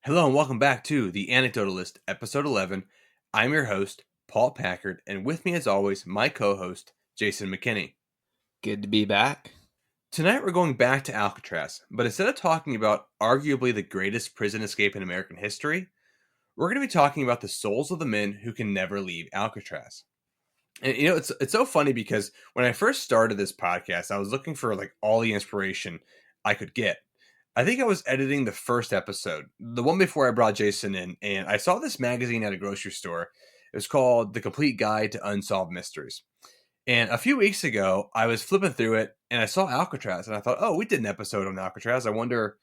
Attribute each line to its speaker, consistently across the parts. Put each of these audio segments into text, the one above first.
Speaker 1: Hello and welcome back to The Anecdotalist, Episode 11. I'm your host, Paul Packard, and with me as always, my co-host, Jason McKinney.
Speaker 2: Good to be back.
Speaker 1: Tonight we're going back to Alcatraz, but instead of talking about arguably the greatest prison escape in American history, we're going to be talking about the souls of the men who can never leave Alcatraz. And it's so funny because when I first started this podcast, I was looking for like all the inspiration I could get. I think I was editing the first episode, the one before I brought Jason in, and I saw this magazine at a grocery store. It was called The Complete Guide to Unsolved Mysteries. And a few weeks ago, I was flipping through it and I saw Alcatraz, and I thought, oh, we did an episode on Alcatraz. I wonder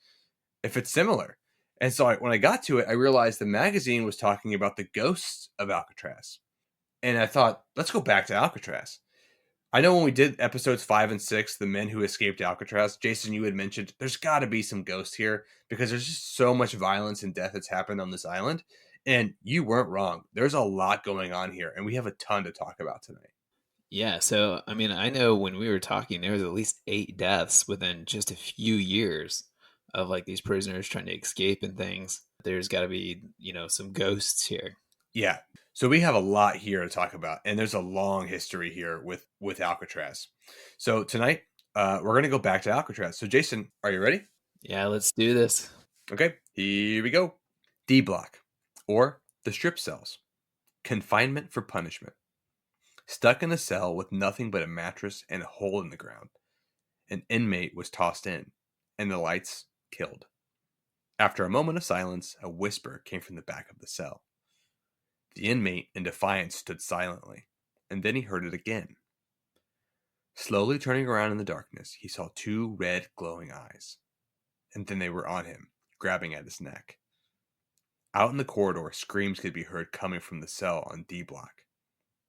Speaker 1: if it's similar. And so when I got to it, I realized the magazine was talking about the ghosts of Alcatraz. And I thought, let's go back to Alcatraz. I know when we did episodes 5 and 6, the men who escaped Alcatraz, Jason, you had mentioned there's got to be some ghosts here because there's just so much violence and death that's happened on this island. And you weren't wrong. There's a lot going on here, and we have a ton to talk about tonight.
Speaker 2: Yeah, so I know when we were talking, there was at least 8 deaths within just a few years of like these prisoners trying to escape and things. There's got to be, some ghosts here.
Speaker 1: Yeah. So we have a lot here to talk about, and there's a long history here with Alcatraz. So tonight, we're going to go back to Alcatraz. So Jason, are you ready?
Speaker 2: Yeah, let's do this.
Speaker 1: Okay, here we go. D block, or the strip cells. Confinement for punishment. Stuck in a cell with nothing but a mattress and a hole in the ground, an inmate was tossed in, and the lights killed. After a moment of silence, a whisper came from the back of the cell. The inmate, in defiance, stood silently, and then he heard it again. Slowly turning around in the darkness, he saw 2 red, glowing eyes, and then they were on him, grabbing at his neck. Out in the corridor, screams could be heard coming from the cell on D block.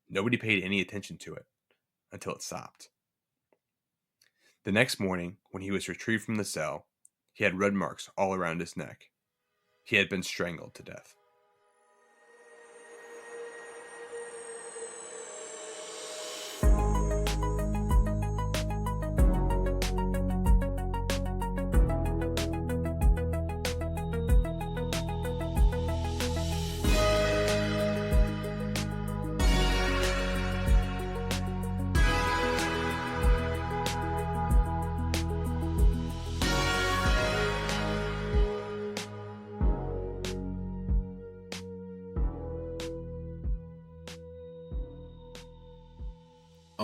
Speaker 1: Nobody paid any attention to it until it stopped. The next morning, when he was retrieved from the cell, he had red marks all around his neck. He had been strangled to death.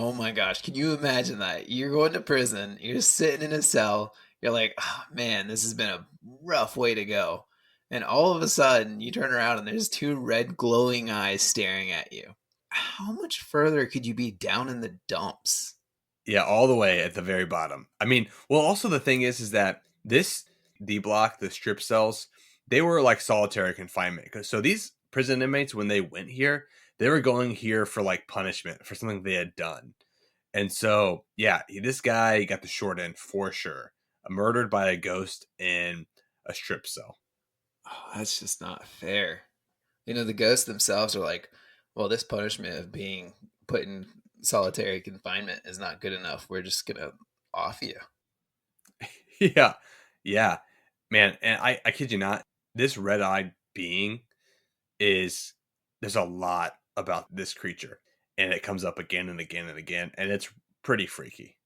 Speaker 2: Oh my gosh, can you imagine that? You're going to prison, you're sitting in a cell, you're like, oh man, this has been a rough way to go. And all of a sudden, you turn around and there's 2 red glowing eyes staring at you. How much further could you be down in the dumps?
Speaker 1: Yeah, all the way at the very bottom. I mean, well, also the thing is that this D block, the strip cells, they were like solitary confinement. So these prison inmates, when they went here, they were going here for like punishment for something they had done. And so, yeah, this guy got the short end for sure. Murdered by a ghost in a strip cell.
Speaker 2: Oh, that's just not fair. The ghosts themselves are like, well, this punishment of being put in solitary confinement is not good enough. We're just going to off you.
Speaker 1: Yeah. Yeah. Man, and I kid you not, this red-eyed being there's a lot about this creature. And it comes up again and again and again. And it's pretty freaky.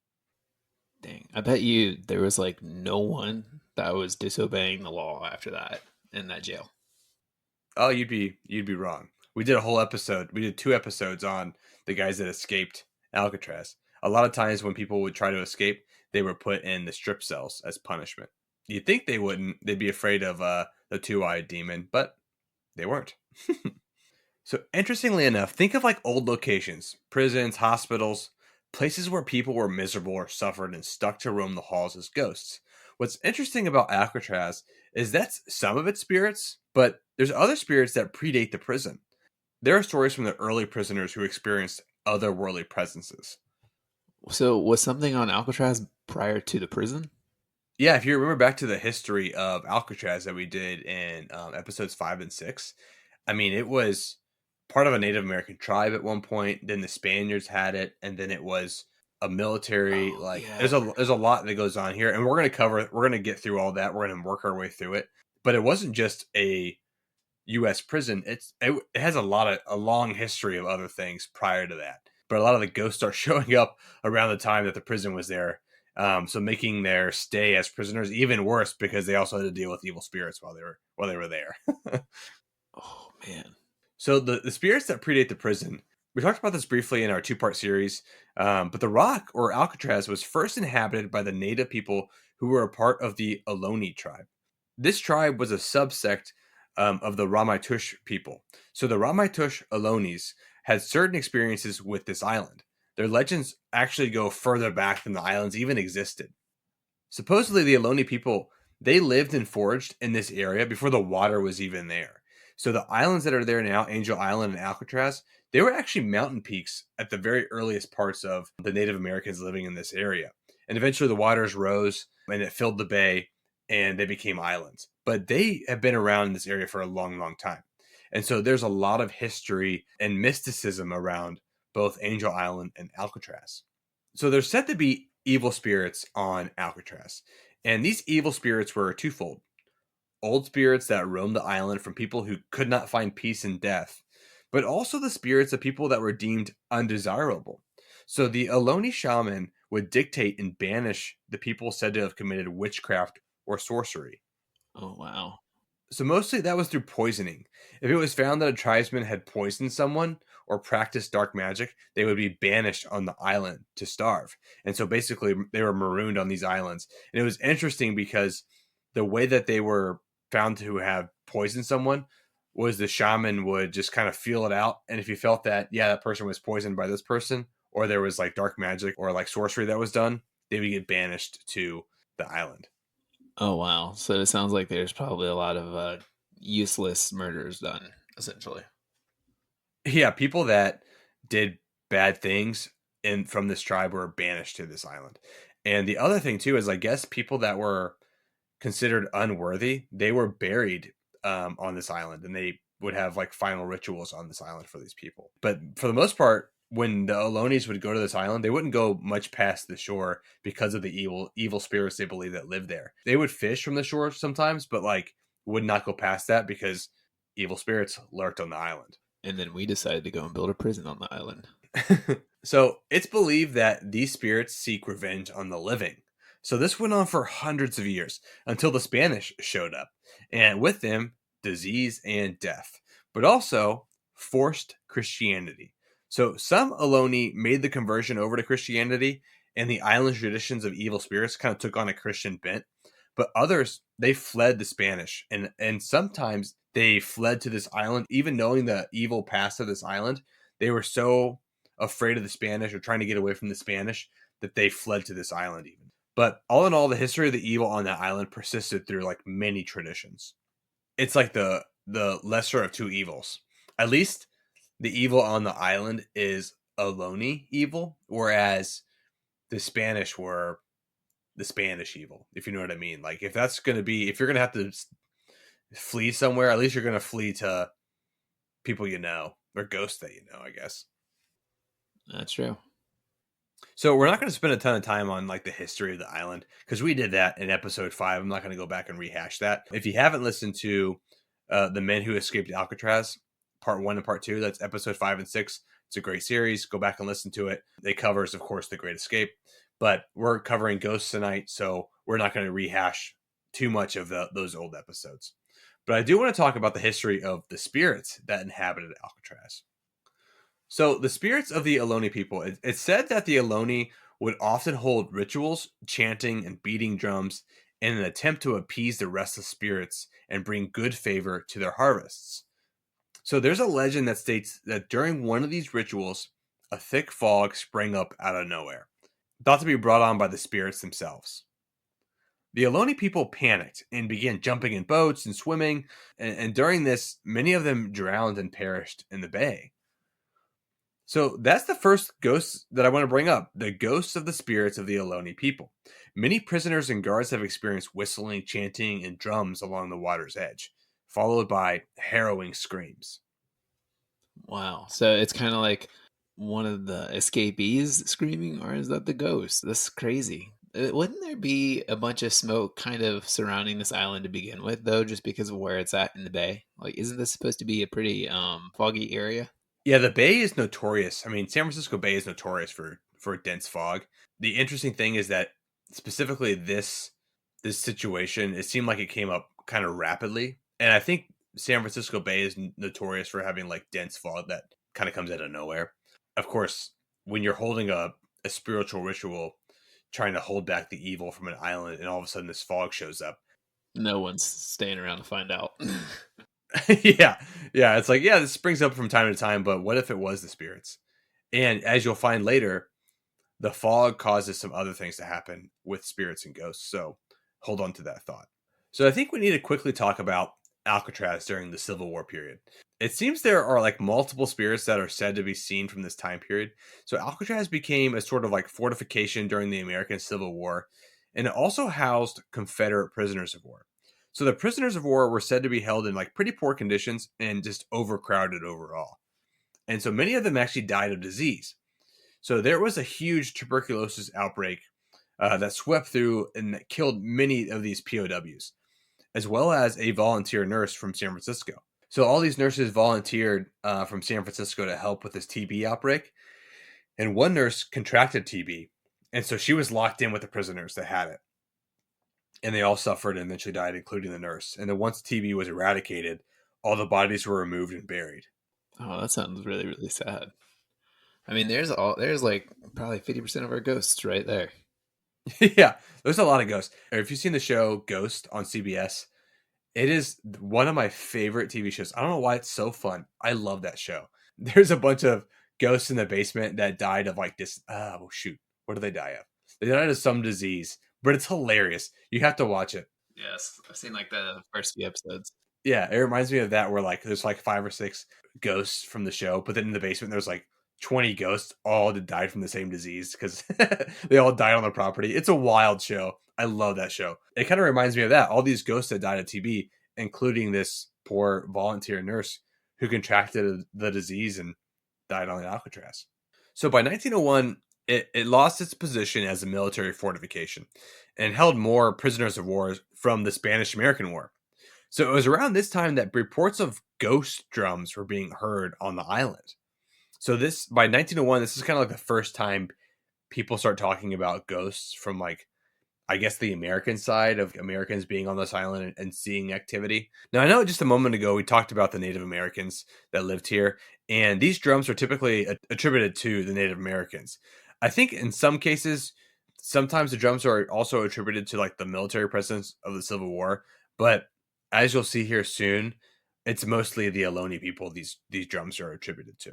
Speaker 2: Dang. I bet you there was like no one that was disobeying the law after that in that jail.
Speaker 1: Oh, you'd be wrong. We did a whole episode. We did 2 episodes on the guys that escaped Alcatraz. A lot of times when people would try to escape, they were put in the strip cells as punishment. You'd think they wouldn't. They'd be afraid of the 2-eyed demon, but they weren't. So interestingly enough, think of like old locations, prisons, hospitals, places where people were miserable or suffered and stuck to roam the halls as ghosts. What's interesting about Alcatraz is that's some of its spirits, but there's other spirits that predate the prison. There are stories from the early prisoners who experienced otherworldly presences.
Speaker 2: So was something on Alcatraz prior to the prison?
Speaker 1: Yeah, if you remember back to the history of Alcatraz that we did in episodes 5 and 6, I mean, it was part of a Native American tribe at one point. Then the Spaniards had it, and then it was a military.
Speaker 2: Yeah.
Speaker 1: There's a lot that goes on here, and we're gonna get through all that. We're gonna work our way through it. But it wasn't just a U.S. prison. It has a long history of other things prior to that. But a lot of the ghosts start showing up around the time that the prison was there, so making their stay as prisoners even worse because they also had to deal with evil spirits while they were there.
Speaker 2: Oh man.
Speaker 1: So the spirits that predate the prison, we talked about this briefly in our two-part series, but the rock or Alcatraz was first inhabited by the native people who were a part of the Ohlone tribe. This tribe was a subsect of the Ramaytush people. So the Ramaytush Ohlonies had certain experiences with this island. Their legends actually go further back than the islands even existed. Supposedly, the Ohlone people they lived and foraged in this area before the water was even there. So the islands that are there now, Angel Island and Alcatraz, they were actually mountain peaks at the very earliest parts of the Native Americans living in this area. And eventually, the waters rose and it filled the bay, and they became islands. But they have been around in this area for a long, long time. And so there's a lot of history and mysticism around both Angel Island and Alcatraz. So there's said to be evil spirits on Alcatraz. And these evil spirits were twofold: old spirits that roamed the island from people who could not find peace in death, but also the spirits of people that were deemed undesirable. So the Ohlone shaman would dictate and banish the people said to have committed witchcraft or sorcery.
Speaker 2: Oh wow.
Speaker 1: So mostly that was through poisoning. If it was found that a tribesman had poisoned someone or practiced dark magic, they would be banished on the island to starve. And so basically they were marooned on these islands. And it was interesting because the way that they were found to have poisoned someone was the shaman would just kind of feel it out. And if he felt that, yeah, that person was poisoned by this person, or there was like dark magic or like sorcery that was done, they would get banished to the island.
Speaker 2: Oh wow. So it sounds like there's probably a lot of useless murders done, essentially.
Speaker 1: Yeah, people that did bad things in from this tribe were banished to this island. And the other thing too is I guess people that were considered unworthy, they were buried on this island, and they would have like final rituals on this island for these people. But for the most part, when the Alonis would go to this island, they wouldn't go much past the shore because of the evil spirits they believe that live there. They would fish from the shore sometimes, but like would not go past that because evil spirits lurked on the island.
Speaker 2: And then we decided to go and build a prison on the island.
Speaker 1: So it's believed that these spirits seek revenge on the living. So this went on for hundreds of years until the Spanish showed up, and with them, disease and death, but also forced Christianity. So some Ohlone made the conversion over to Christianity, and the island traditions of evil spirits kind of took on a Christian bent. But others, they fled the Spanish, and sometimes they fled to this island, even knowing the evil past of this island. They were so afraid of the Spanish or trying to get away from the Spanish that they fled to this island even. But all in all, the history of the evil on that island persisted through like many traditions. It's like the lesser of two evils. At least the evil on the island is Ohlone evil, whereas the Spanish were the Spanish evil, if you know what I mean. Like if that's going to be, if you're going to have to flee somewhere, at least you're going to flee to people you know or ghosts that you know, I guess.
Speaker 2: That's true.
Speaker 1: So we're not going to spend a ton of time on like the history of the island because we did that in episode 5. I'm not going to go back and rehash that. If you haven't listened to the Men Who Escaped Alcatraz, part 1 and part 2, that's episode 5 and 6. It's a great series. Go back and listen to it. It covers, of course, the Great Escape, but we're covering ghosts tonight, so we're not going to rehash too much of those old episodes. But I do want to talk about the history of the spirits that inhabited Alcatraz. So the spirits of the Ohlone people, it's said that the Ohlone would often hold rituals, chanting and beating drums in an attempt to appease the restless spirits and bring good favor to their harvests. So there's a legend that states that during one of these rituals, a thick fog sprang up out of nowhere, thought to be brought on by the spirits themselves. The Ohlone people panicked and began jumping in boats and swimming, and during this, many of them drowned and perished in the bay. So that's the first ghost that I want to bring up, the ghosts of the spirits of the Ohlone people. Many prisoners and guards have experienced whistling, chanting, and drums along the water's edge, followed by harrowing screams.
Speaker 2: Wow. So it's kind of like one of the escapees screaming, or is that the ghost? That's crazy. Wouldn't there be a bunch of smoke kind of surrounding this island to begin with, though, just because of where it's at in the bay? Like, isn't this supposed to be a pretty foggy area?
Speaker 1: Yeah, the Bay is notorious. I mean, San Francisco Bay is notorious for dense fog. The interesting thing is that specifically this situation, it seemed like it came up kind of rapidly, and I think San Francisco Bay is notorious for having like dense fog that kind of comes out of nowhere. Of course, when you're holding a spiritual ritual, trying to hold back the evil from an island, and all of a sudden this fog shows up.
Speaker 2: No one's staying around to find out.
Speaker 1: Yeah, yeah, it's like, yeah, this springs up from time to time, but what if it was the spirits? And as you'll find later, the fog causes some other things to happen with spirits and ghosts. So hold on to that thought. So I think we need to quickly talk about Alcatraz during the Civil War period. It seems there are like multiple spirits that are said to be seen from this time period. So Alcatraz became a sort of like fortification during the American Civil War, and it also housed Confederate prisoners of war. So the prisoners of war were said to be held in like pretty poor conditions and just overcrowded overall. And so many of them actually died of disease. So there was a huge tuberculosis outbreak that swept through and that killed many of these POWs, as well as a volunteer nurse from San Francisco. So all these nurses volunteered from San Francisco to help with this TB outbreak, and one nurse contracted TB, and so she was locked in with the prisoners that had it, and they all suffered and eventually died, including the nurse. And then once TB was eradicated, all the bodies were removed and buried.
Speaker 2: Oh, that sounds really, really sad. I mean, there's like probably 50% of our ghosts right there.
Speaker 1: Yeah, there's a lot of ghosts. If you've seen the show Ghost on CBS, it is one of my favorite TV shows. I don't know why it's so fun. I love that show. There's a bunch of ghosts in the basement that died of like this. Oh, shoot. What do they die of? They died of some disease, but it's hilarious. You have to watch it.
Speaker 2: Yes, I've seen like the first few episodes.
Speaker 1: Yeah, it reminds me of that where like there's like five or six ghosts from the show, but then in the basement there's like 20 ghosts all that died from the same disease because they all died on the property. It's a wild show. I love that show. It kind of reminds me of that. All these ghosts that died of TB, including this poor volunteer nurse who contracted the disease and died on Alcatraz. So by 1901, it lost its position as a military fortification and held more prisoners of war from the Spanish American War. So it was around this time that reports of ghost drums were being heard on the island. So this by 1901, this is kind of like the first time people start talking about ghosts from like I guess the American side of Americans being on this island and seeing activity. Now I know just a moment ago we talked about the Native Americans that lived here, and these drums are typically attributed to the Native Americans. I think in some cases, sometimes the drums are also attributed to like the military presence of the Civil War, but as you'll see here soon, it's mostly the Ohlone people these drums are attributed to.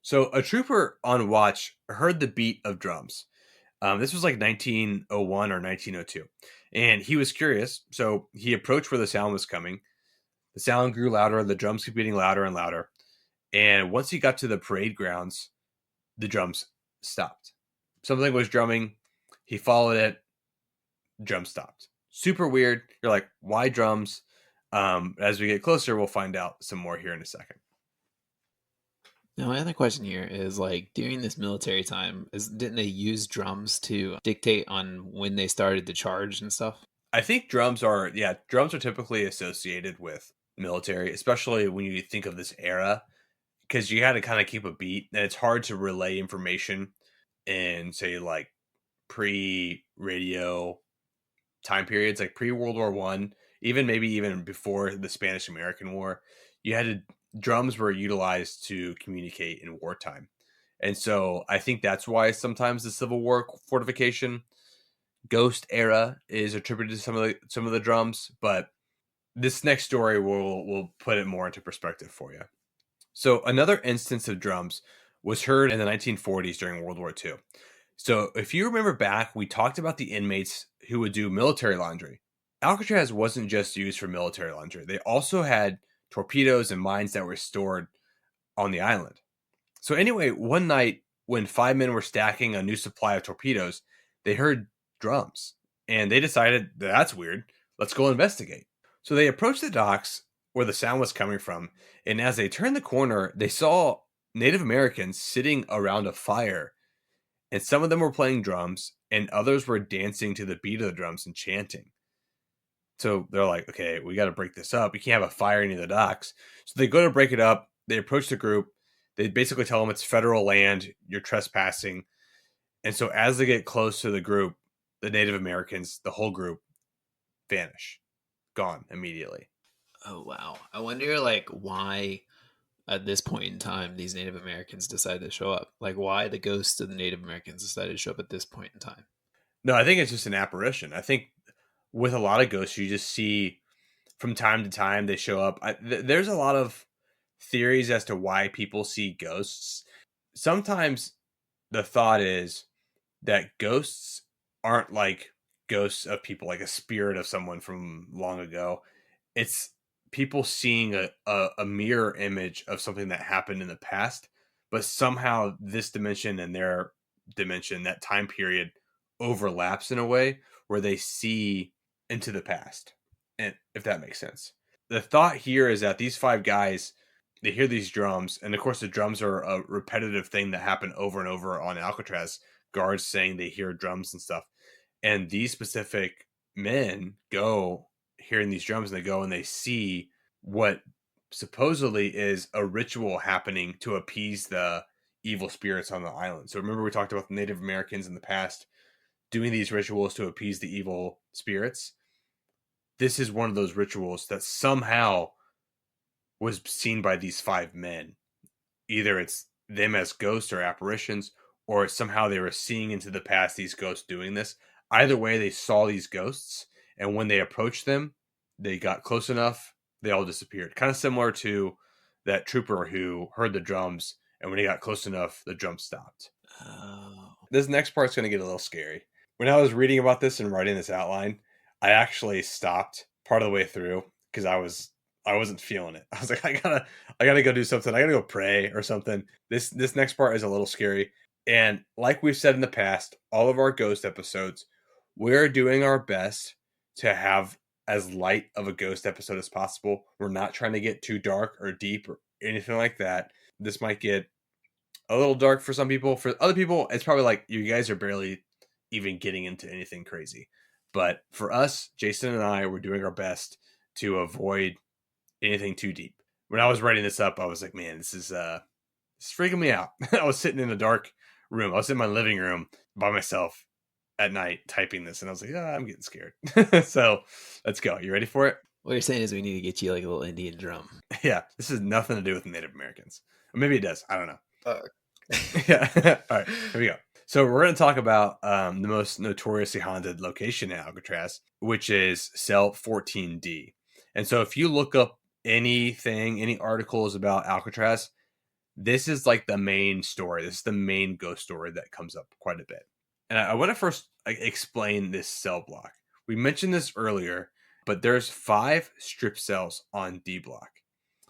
Speaker 1: So a trooper on watch heard the beat of drums. This was like 1901 or 1902, and he was curious, so he approached where the sound was coming. The sound grew louder, the drums kept getting louder and louder, and once he got to the parade grounds, the drums stopped. Something was drumming. He followed it. Drum stopped. Super weird. You're like, why drums? As we get closer, we'll find out some more here in a second.
Speaker 2: Now, my other question here is like during this military time, didn't they use drums to dictate on when they started the charge and stuff?
Speaker 1: I think drums are typically associated with military, especially when you think of this era, because you had to kind of keep a beat, and it's hard to relay information in say like pre-radio time periods, like pre-World War One, even maybe even before the Spanish American War. You had to drums were utilized to communicate in wartime, and so I think that's why sometimes the Civil War fortification ghost era is attributed to some of the drums, but this next story will put it more into perspective for you. So another instance of drums was heard in the 1940s during World War II. So if you remember back, we talked about the inmates who would do military laundry. Alcatraz wasn't just used for military laundry. They also had torpedoes and mines that were stored on the island. So anyway, one night when five men were stacking a new supply of torpedoes, they heard drums and they decided that's weird. Let's go investigate. So they approached the docks where the sound was coming from, and as they turned the corner, they saw Native Americans sitting around a fire And some of them were playing drums, and others were dancing to the beat of the drums and chanting. So they're like, okay, we got to break this up. You can't have a fire near the docks. So they go to break it up. They approach the group. They basically tell them it's federal land. You're trespassing. And so as they get close to the group, the Native Americans, the whole group, vanish, gone immediately.
Speaker 2: Oh wow. I wonder like why at this point in time these Native Americans decided to show up. Like why the ghosts of the Native Americans decided to show up at this point in time.
Speaker 1: No, I think it's just an apparition. I think with a lot of ghosts, you just see from time to time they show up. There's a lot of theories as to why people see ghosts. Sometimes the thought is that ghosts aren't like ghosts of people, like a spirit of someone from long ago. It's people seeing a mirror image of something that happened in the past, but somehow this dimension and their dimension, that time period, overlaps in a way where they see into the past. And if that makes sense. The thought here is that these five guys, they hear these drums, and of course the drums are a repetitive thing that happen over and over on Alcatraz. Guards saying they hear drums and stuff. And these specific men go hearing these drums, and they go and they see what supposedly is a ritual happening to appease the evil spirits on the island. So remember we talked about the Native Americans in the past doing these rituals to appease the evil spirits. This is one of those rituals that somehow was seen by these five men. Either it's them as ghosts or apparitions, or somehow they were seeing into the past these ghosts doing this. Either way, they saw these ghosts, and when they approached them, they got close enough, they all disappeared. Kind of similar to that trooper who heard the drums, and when he got close enough, the drums stopped.
Speaker 2: Oh.
Speaker 1: This next part's going to get a little scary. When I was reading about this and writing this outline, I actually stopped part of the way through because I wasn't feeling it. I was like, I gotta go do something. I gotta go pray or something. This next part is a little scary. And like we've said in the past, all of our ghost episodes, we're doing our best to have as light of a ghost episode as possible. We're not trying to get too dark or deep or anything like that. This might get a little dark for some people. For other people, it's probably like you guys are barely even getting into anything crazy. But for us, Jason and I, we're doing our best to avoid anything too deep. When I was writing this up, I was like, man, this is freaking me out. I was sitting in a dark room. I was in my living room by myself at night typing this, and I was like, I'm getting scared. So let's go. You ready for it?
Speaker 2: What you're saying is we need to get you like a little Indian drum.
Speaker 1: Yeah, this has nothing to do with Native Americans. Or maybe it does. I don't know.
Speaker 2: Uh,
Speaker 1: Yeah. All right, here we go. So we're going to talk about the most notoriously haunted location in Alcatraz, which is cell 14D. And so if you look up anything, any articles about Alcatraz, this is like the main story. This is the main ghost story that comes up quite a bit. And I want to first explain this cell block. We mentioned this earlier, but there's 5 strip cells on D block.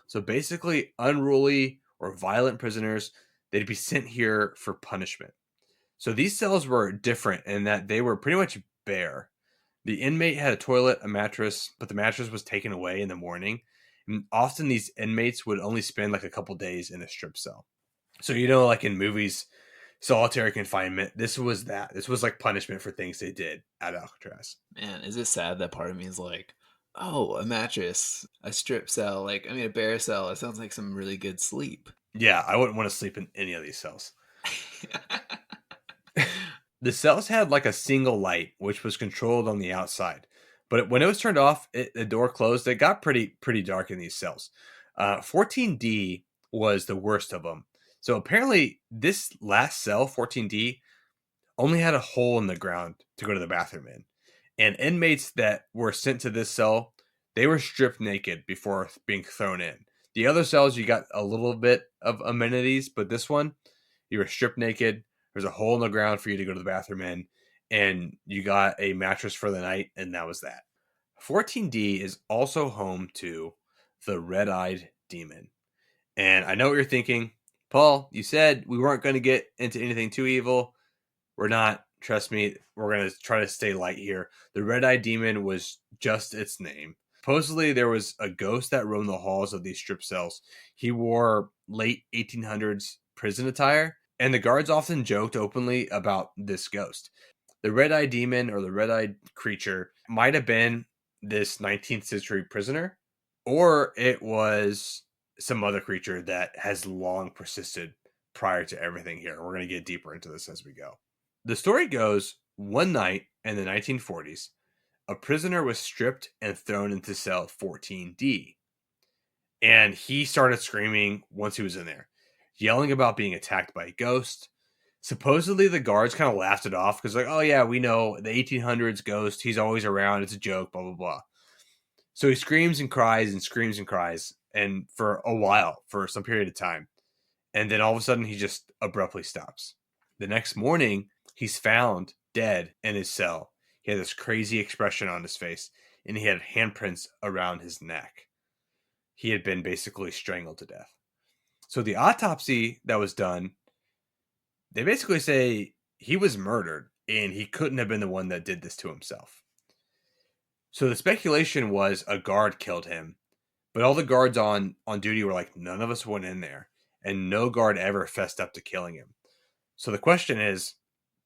Speaker 1: So basically, unruly or violent prisoners, they'd be sent here for punishment. So these cells were different in that they were pretty much bare. The inmate had a toilet, a mattress, but the mattress was taken away in the morning. And often these inmates would only spend like a couple days in a strip cell. So, like in movies, solitary confinement, this was that. This was like punishment for things they did at Alcatraz.
Speaker 2: Man, is it sad that part of me is like, oh, a mattress, a strip cell, a bear cell. It sounds like some really good sleep.
Speaker 1: Yeah, I wouldn't want to sleep in any of these cells. The cells had like a single light, which was controlled on the outside. But when it was turned off, the door closed. It got pretty dark in these cells. 14D was the worst of them. So apparently, this last cell, 14D, only had a hole in the ground to go to the bathroom in. And inmates that were sent to this cell, they were stripped naked before being thrown in. The other cells, you got a little bit of amenities, but this one, you were stripped naked. There's a hole in the ground for you to go to the bathroom in, and you got a mattress for the night, and that was that. 14D is also home to the red-eyed demon. And I know what you're thinking. Paul, you said we weren't going to get into anything too evil. We're not. Trust me, we're going to try to stay light here. The red-eyed demon was just its name. Supposedly, there was a ghost that roamed the halls of these strip cells. He wore late 1800s prison attire, And the guards often joked openly about this ghost. The red-eyed demon or the red-eyed creature might have been this 19th century prisoner, or it was some other creature that has long persisted prior to everything here. We're going to get deeper into this as we go. The story goes one night in the 1940s, a prisoner was stripped and thrown into cell 14D. And he started screaming once he was in there, yelling about being attacked by a ghost. Supposedly, the guards kind of laughed it off because, like, oh, yeah, we know the 1800s ghost. He's always around. It's a joke, blah, blah, blah. So he screams and cries and screams and cries. And for a while, for some period of time. And then all of a sudden, he just abruptly stops. The next morning, he's found dead in his cell. He had this crazy expression on his face, and he had handprints around his neck. He had been basically strangled to death. So the autopsy that was done, they basically say he was murdered and he couldn't have been the one that did this to himself. So the speculation was a guard killed him, but all the guards on duty were like, none of us went in there, and no guard ever fessed up to killing him. So the question is,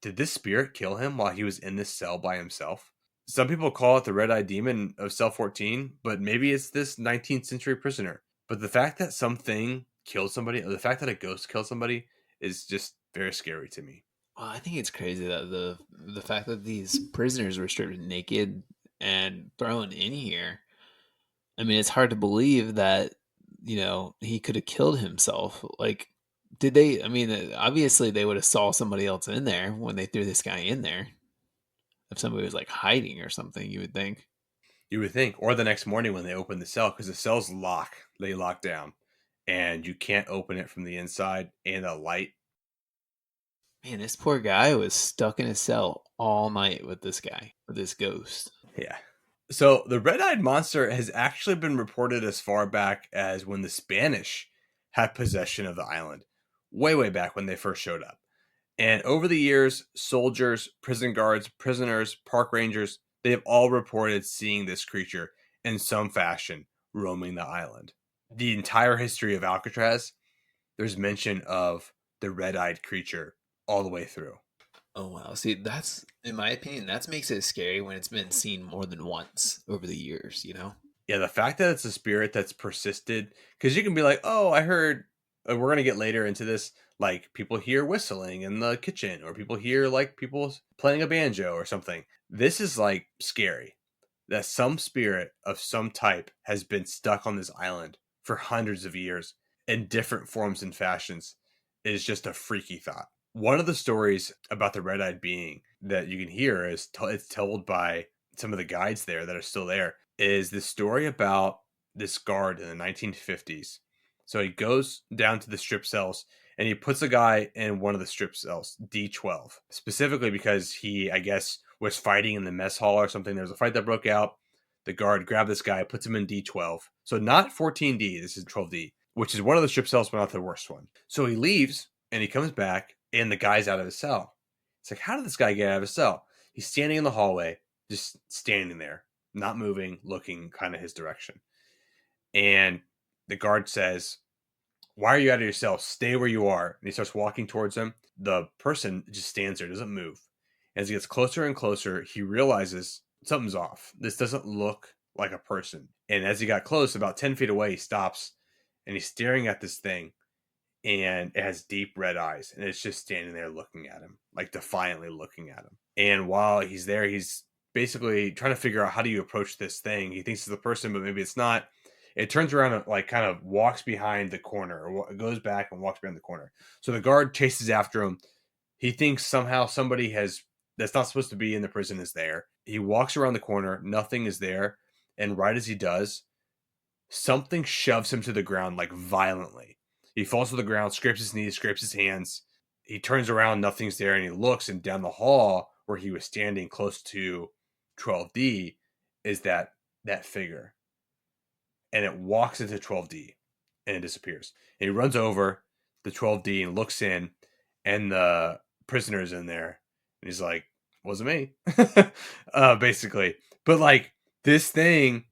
Speaker 1: did this spirit kill him while he was in this cell by himself? Some people call it the red-eyed demon of cell 14, but maybe it's this 19th century prisoner. But the fact that something killed somebody, or the fact that a ghost killed somebody, is just very scary to me.
Speaker 2: Well, I think it's crazy that the fact that these prisoners were stripped naked and thrown in here. I mean, it's hard to believe that he could have killed himself. Like, did they? I mean, obviously they would have saw somebody else in there when they threw this guy in there. If somebody was like hiding or something, you would think.
Speaker 1: You would think, or the next morning when they open the cell, because the cells they lock down, and you can't open it from the inside, and the light.
Speaker 2: Man, this poor guy was stuck in a cell all night with this guy, with this ghost.
Speaker 1: Yeah. So the red-eyed monster has actually been reported as far back as when the Spanish had possession of the island, way, way back when they first showed up. And over the years, soldiers, prison guards, prisoners, park rangers, they have all reported seeing this creature in some fashion roaming the island. The entire history of Alcatraz, there's mention of the red-eyed creature all the way through.
Speaker 2: Oh wow! See, that's in my opinion, that makes it scary when it's been seen more than once over the years.
Speaker 1: Yeah, the fact that it's a spirit that's persisted, because you can be like, oh, I heard, we're going to get later into this, like people hear whistling in the kitchen, or people hear like people playing a banjo or something. This is like scary that some spirit of some type has been stuck on this island for hundreds of years in different forms and fashions is just a freaky thought. One of the stories about the red-eyed being that you can hear is it's told by some of the guides there that are still there, is this story about this guard in the 1950s. So he goes down to the strip cells and he puts a guy in one of the strip cells, D12, specifically because he, I guess, was fighting in the mess hall or something. There was a fight that broke out. The guard grabbed this guy, puts him in D12. So not 14D, this is 12D, which is one of the strip cells, but not the worst one. So he leaves and he comes back and the guy's out of his cell. It's like, how did this guy get out of his cell? He's standing in the hallway, just standing there, not moving, looking kind of his direction. And the guard says, why are you out of your cell? Stay where you are. And he starts walking towards him. The person just stands there, doesn't move. As he gets closer and closer, he realizes something's off. This doesn't look like a person. And as he got close, about 10 feet away, he stops and he's staring at this thing. And it has deep red eyes. And it's just standing there looking at him, like defiantly looking at him. And while he's there, he's basically trying to figure out how do you approach this thing. He thinks it's a person, but maybe it's not. It turns around and like kind of walks behind the corner, or goes back and walks behind the corner. So the guard chases after him. He thinks somehow somebody that's not supposed to be in the prison is there. He walks around the corner, nothing is there, and right as he does, something shoves him to the ground like violently. He falls to the ground, scrapes his knees, scrapes his hands. He turns around, nothing's there, and he looks, and down the hall where he was standing close to 12D is that figure. And it walks into 12D and it disappears. And he runs over the 12D and looks in, and the prisoner's in there. And he's like, wasn't me. Basically. But like, this thing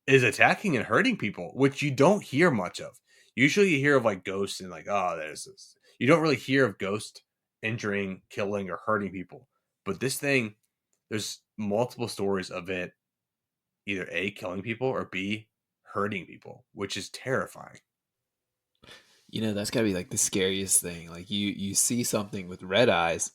Speaker 1: is attacking and hurting people, which you don't hear much of. Usually you hear of like ghosts and like, oh, there's this. You don't really hear of ghosts injuring, killing, or hurting people. But this thing, there's multiple stories of it either A, killing people, or B, hurting people, which is terrifying.
Speaker 2: That's gotta be like the scariest thing. Like you see something with red eyes,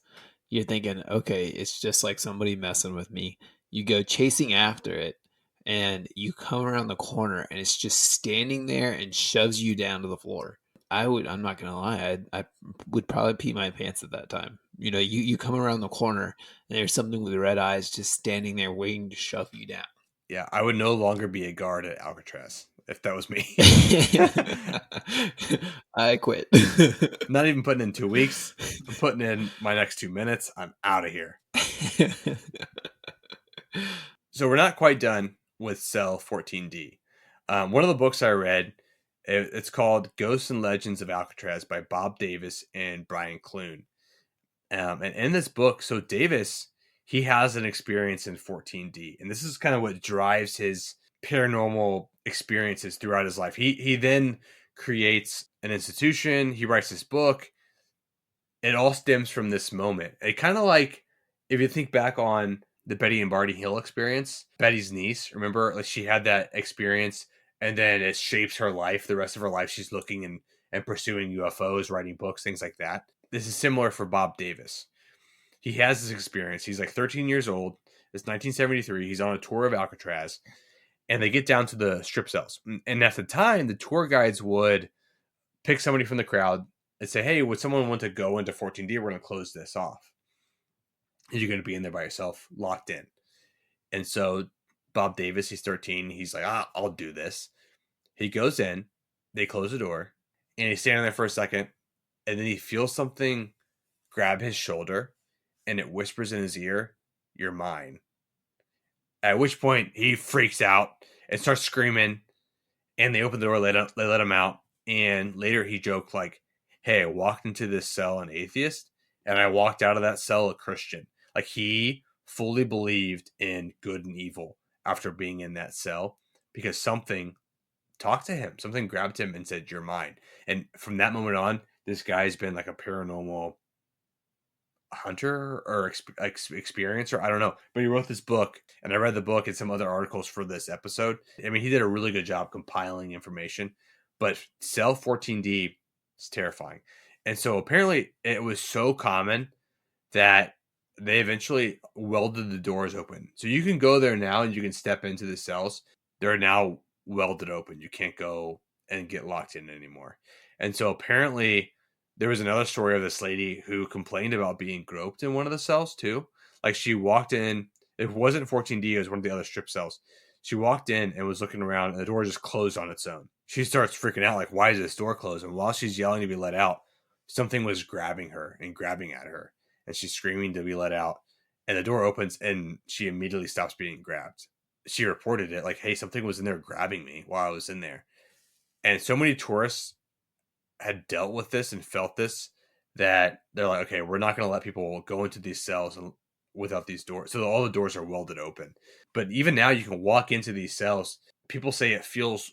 Speaker 2: you're thinking, okay, it's just like somebody messing with me. You go chasing after it, and you come around the corner, and it's just standing there and shoves you down to the floor. I'm not gonna lie, I would probably pee my pants at that time. You come around the corner, and there's something with red eyes just standing there waiting to shove you down.
Speaker 1: Yeah, I would no longer be a guard at Alcatraz if that was me.
Speaker 2: I quit.
Speaker 1: Not even putting in 2 weeks. I'm putting in my next 2 minutes. I'm out of here. So we're not quite done with Cell 14D. One of the books I read, it's called Ghosts and Legends of Alcatraz by Bob Davis and Brian Clune. And in this book, so Davis, he has an experience in 14D, and this is kind of what drives his paranormal experiences throughout his life. He then creates an institution. He writes this book. It all stems from this moment. It kind of like if you think back on the Betty and Barney Hill experience, Betty's niece, remember, like she had that experience, and then it shapes her life. The rest of her life, she's looking and pursuing UFOs, writing books, things like that. This is similar for Bob Davis. He has this experience. He's like 13 years old. It's 1973. He's on a tour of Alcatraz, and they get down to the strip cells. And at the time, the tour guides would pick somebody from the crowd and say, "Hey, would someone want to go into 14D? We're going to close this off. You're going to be in there by yourself, locked in." And so Bob Davis, he's 13. He's like, I'll do this. He goes in, they close the door, and he's standing there for a second, and then he feels something grab his shoulder, and it whispers in his ear, "You're mine." At which point he freaks out and starts screaming, and they open the door, they let him out. And later he joked like, "Hey, I walked into this cell an atheist, and I walked out of that cell a Christian." Like he fully believed in good and evil after being in that cell because something talked to him, something grabbed him and said, "You're mine." And from that moment on, this guy's been like a paranormal hunter or experiencer. I don't know, but he wrote this book, and I read the book and some other articles for this episode. I mean, he did a really good job compiling information, but Cell 14D is terrifying. And so apparently it was so common that they eventually welded the doors open. So you can go there now and you can step into the cells. They're now welded open. You can't go and get locked in anymore. And so apparently there was another story of this lady who complained about being groped in one of the cells too. Like she walked in, it wasn't 14D, it was one of the other strip cells. She walked in and was looking around, and the door just closed on its own. She starts freaking out, like, why is this door closed? And while she's yelling to be let out, something was grabbing her and grabbing at her, and she's screaming to be let out. And the door opens, and she immediately stops being grabbed. She reported it, like, hey, something was in there grabbing me while I was in there. And so many tourists had dealt with this and felt this that they're like, okay, we're not going to let people go into these cells without these doors. So all the doors are welded open. But even now, you can walk into these cells. People say it feels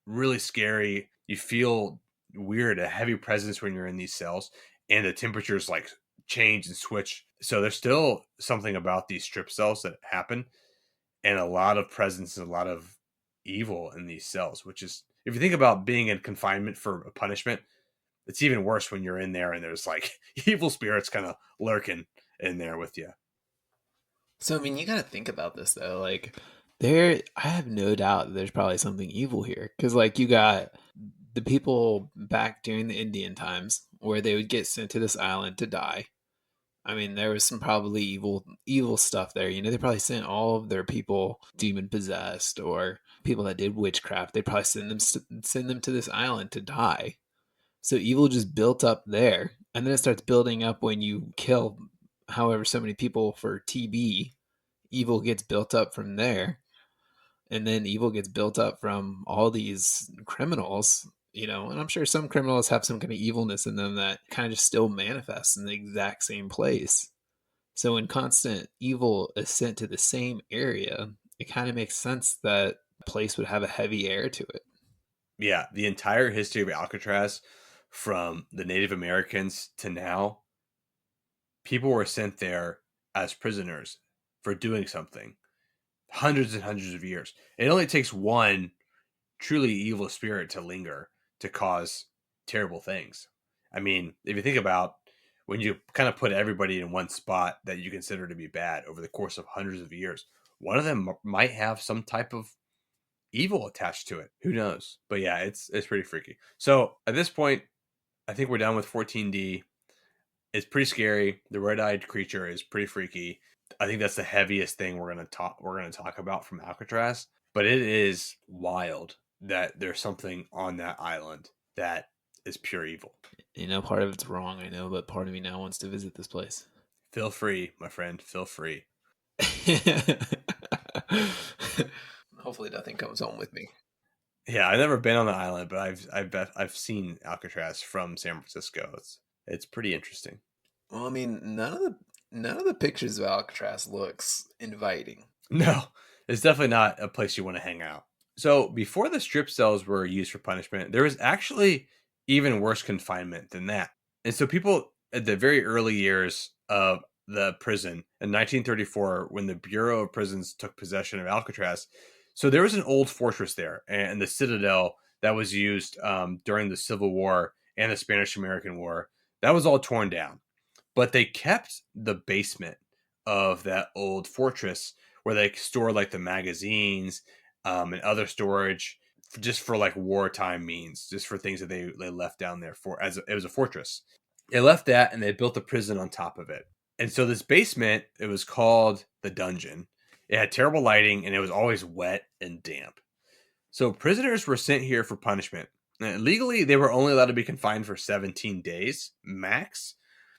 Speaker 1: really scary. You feel weird, a heavy presence when you're in these cells, and the temperatures like change and switch. So there's still something about these strip cells that happen, and a lot of presence and a lot of evil in these cells, which is, if you think about being in confinement for a punishment, it's even worse when you're in there and there's like evil spirits kind of lurking in there with you.
Speaker 2: So I mean, you got to think about this though. Like, I have no doubt that there's probably something evil here, because like you got the people back during the Indian times where they would get sent to this island to die. I mean, there was some probably evil stuff there. They probably sent all of their people demon possessed or people that did witchcraft. They probably send them to this island to die. So evil just built up there, and then it starts building up when you kill however so many people for TB. Evil gets built up from there, and then evil gets built up from all these criminals. And I'm sure some criminals have some kind of evilness in them that kind of just still manifests in the exact same place. So when constant evil is sent to the same area, it kind of makes sense that the place would have a heavy air to it.
Speaker 1: Yeah, the entire history of Alcatraz, from the Native Americans to now, people were sent there as prisoners for doing something hundreds and hundreds of years. It only takes one truly evil spirit to linger to cause terrible things. I mean, if you think about when you kind of put everybody in one spot that you consider to be bad over the course of hundreds of years, one of them might have some type of evil attached to it. Who knows? But yeah, it's pretty freaky. So at this point, I think we're done with 14D. It's pretty scary. The red-eyed creature is pretty freaky. I think that's the heaviest thing we're gonna talk about from Alcatraz. But it is wild that there's something on that island that is pure evil.
Speaker 2: Part of it's wrong, I know, but part of me now wants to visit this place.
Speaker 1: Feel free, my friend. Feel free.
Speaker 2: Hopefully, nothing comes home with me.
Speaker 1: Yeah, I've never been on the island, but I've seen Alcatraz from San Francisco. It's pretty interesting.
Speaker 2: Well, I mean, none of the pictures of Alcatraz looks inviting.
Speaker 1: No, it's definitely not a place you want to hang out. So before the strip cells were used for punishment, there was actually even worse confinement than that. And so people at the very early years of the prison in 1934, when the Bureau of Prisons took possession of Alcatraz, so there was an old fortress there and the citadel that was used during the Civil War and the Spanish American War. That was all torn down, but they kept the basement of that old fortress where they store like the magazines and other storage just for like wartime means, just for things that they left down there for it was a fortress. They left that and they built a prison on top of it. And so this basement, it was called the dungeon. It had terrible lighting and it was always wet and damp. So prisoners were sent here for punishment. Legally, they were only allowed to be confined for 17 days max,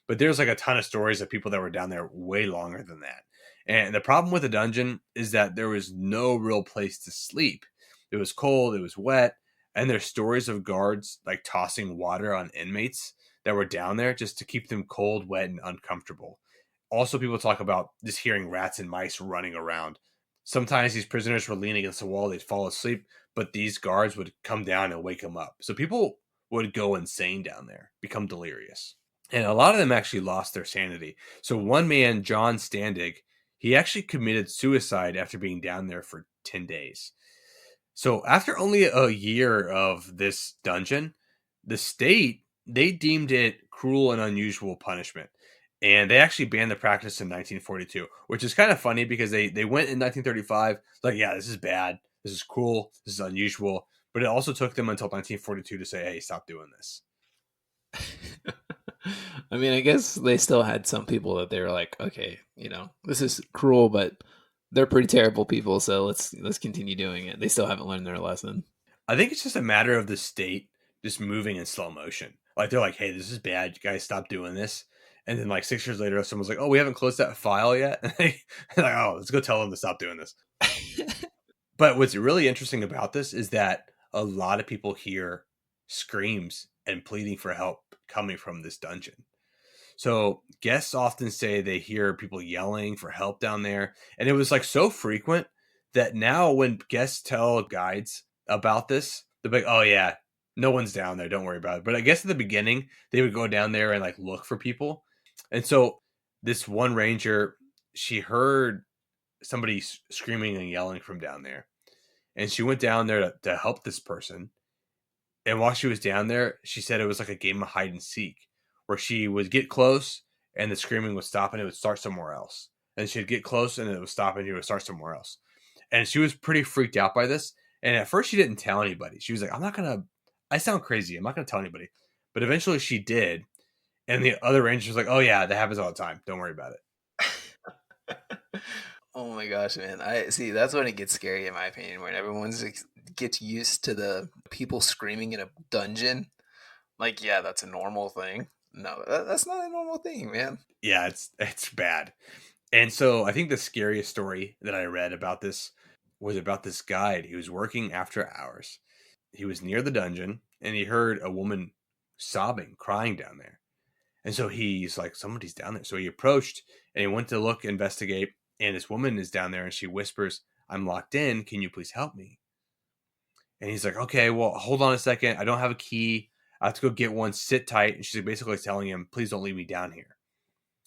Speaker 1: but there's like a ton of stories of people that were down there way longer than that. And the problem with the dungeon is that there was no real place to sleep. It was cold, it was wet, and there's stories of guards like tossing water on inmates that were down there just to keep them cold, wet, and uncomfortable. Also, people talk about just hearing rats and mice running around. Sometimes these prisoners were leaning against the wall, they'd fall asleep, but these guards would come down and wake them up. So people would go insane down there, become delirious. And a lot of them actually lost their sanity. So one man, John Standig, he actually committed suicide after being down there for 10 days. So after only a year of this dungeon, the state, they deemed it cruel and unusual punishment. And they actually banned the practice in 1942, which is kind of funny because they went in 1935, like, yeah, this is bad. This is cruel. This is unusual. But it also took them until 1942 to say, hey, stop doing this.
Speaker 2: I mean, I guess they still had some people that they were like, okay, this is cruel, but they're pretty terrible people, so let's continue doing it. They still haven't learned their lesson.
Speaker 1: I think it's just a matter of the state just moving in slow motion. Like they're like, hey, this is bad. You guys stop doing this. And then like 6 years later, someone's like, oh, we haven't closed that file yet. And they're like, oh, let's go tell them to stop doing this. But what's really interesting about this is that a lot of people hear screams and pleading for help coming from this dungeon. So guests often say they hear people yelling for help down there. And it was like so frequent that now when guests tell guides about this, they're like, oh yeah, no one's down there. Don't worry about it. But I guess at the beginning, they would go down there and like look for people. And so this one ranger, she heard somebody screaming and yelling from down there. And she went down there to help this person. And while she was down there, she said it was like a game of hide and seek where she would get close and the screaming would stop and it would start somewhere else. And she'd get close and it would stop and it would start somewhere else. And she was pretty freaked out by this. And at first she didn't tell anybody. She was like, I sound crazy. I'm not going to tell anybody. But eventually she did. And the other ranger was like, oh yeah, that happens all the time. Don't worry about it.
Speaker 2: Oh my gosh, man! I see. That's when it gets scary, in my opinion, when everyone's gets used to the people screaming in a dungeon. Like, yeah, that's a normal thing. No, that's not a normal thing, man.
Speaker 1: Yeah, it's bad. And so I think the scariest story that I read about this was about this guide. He was working after hours. He was near the dungeon and he heard a woman sobbing, crying down there. And so he's like, somebody's down there. So he approached and he went to look, investigate. And this woman is down there and she whispers, I'm locked in. Can you please help me? And he's like, okay, well, hold on a second. I don't have a key. I have to go get one. Sit tight. And she's basically telling him, please don't leave me down here.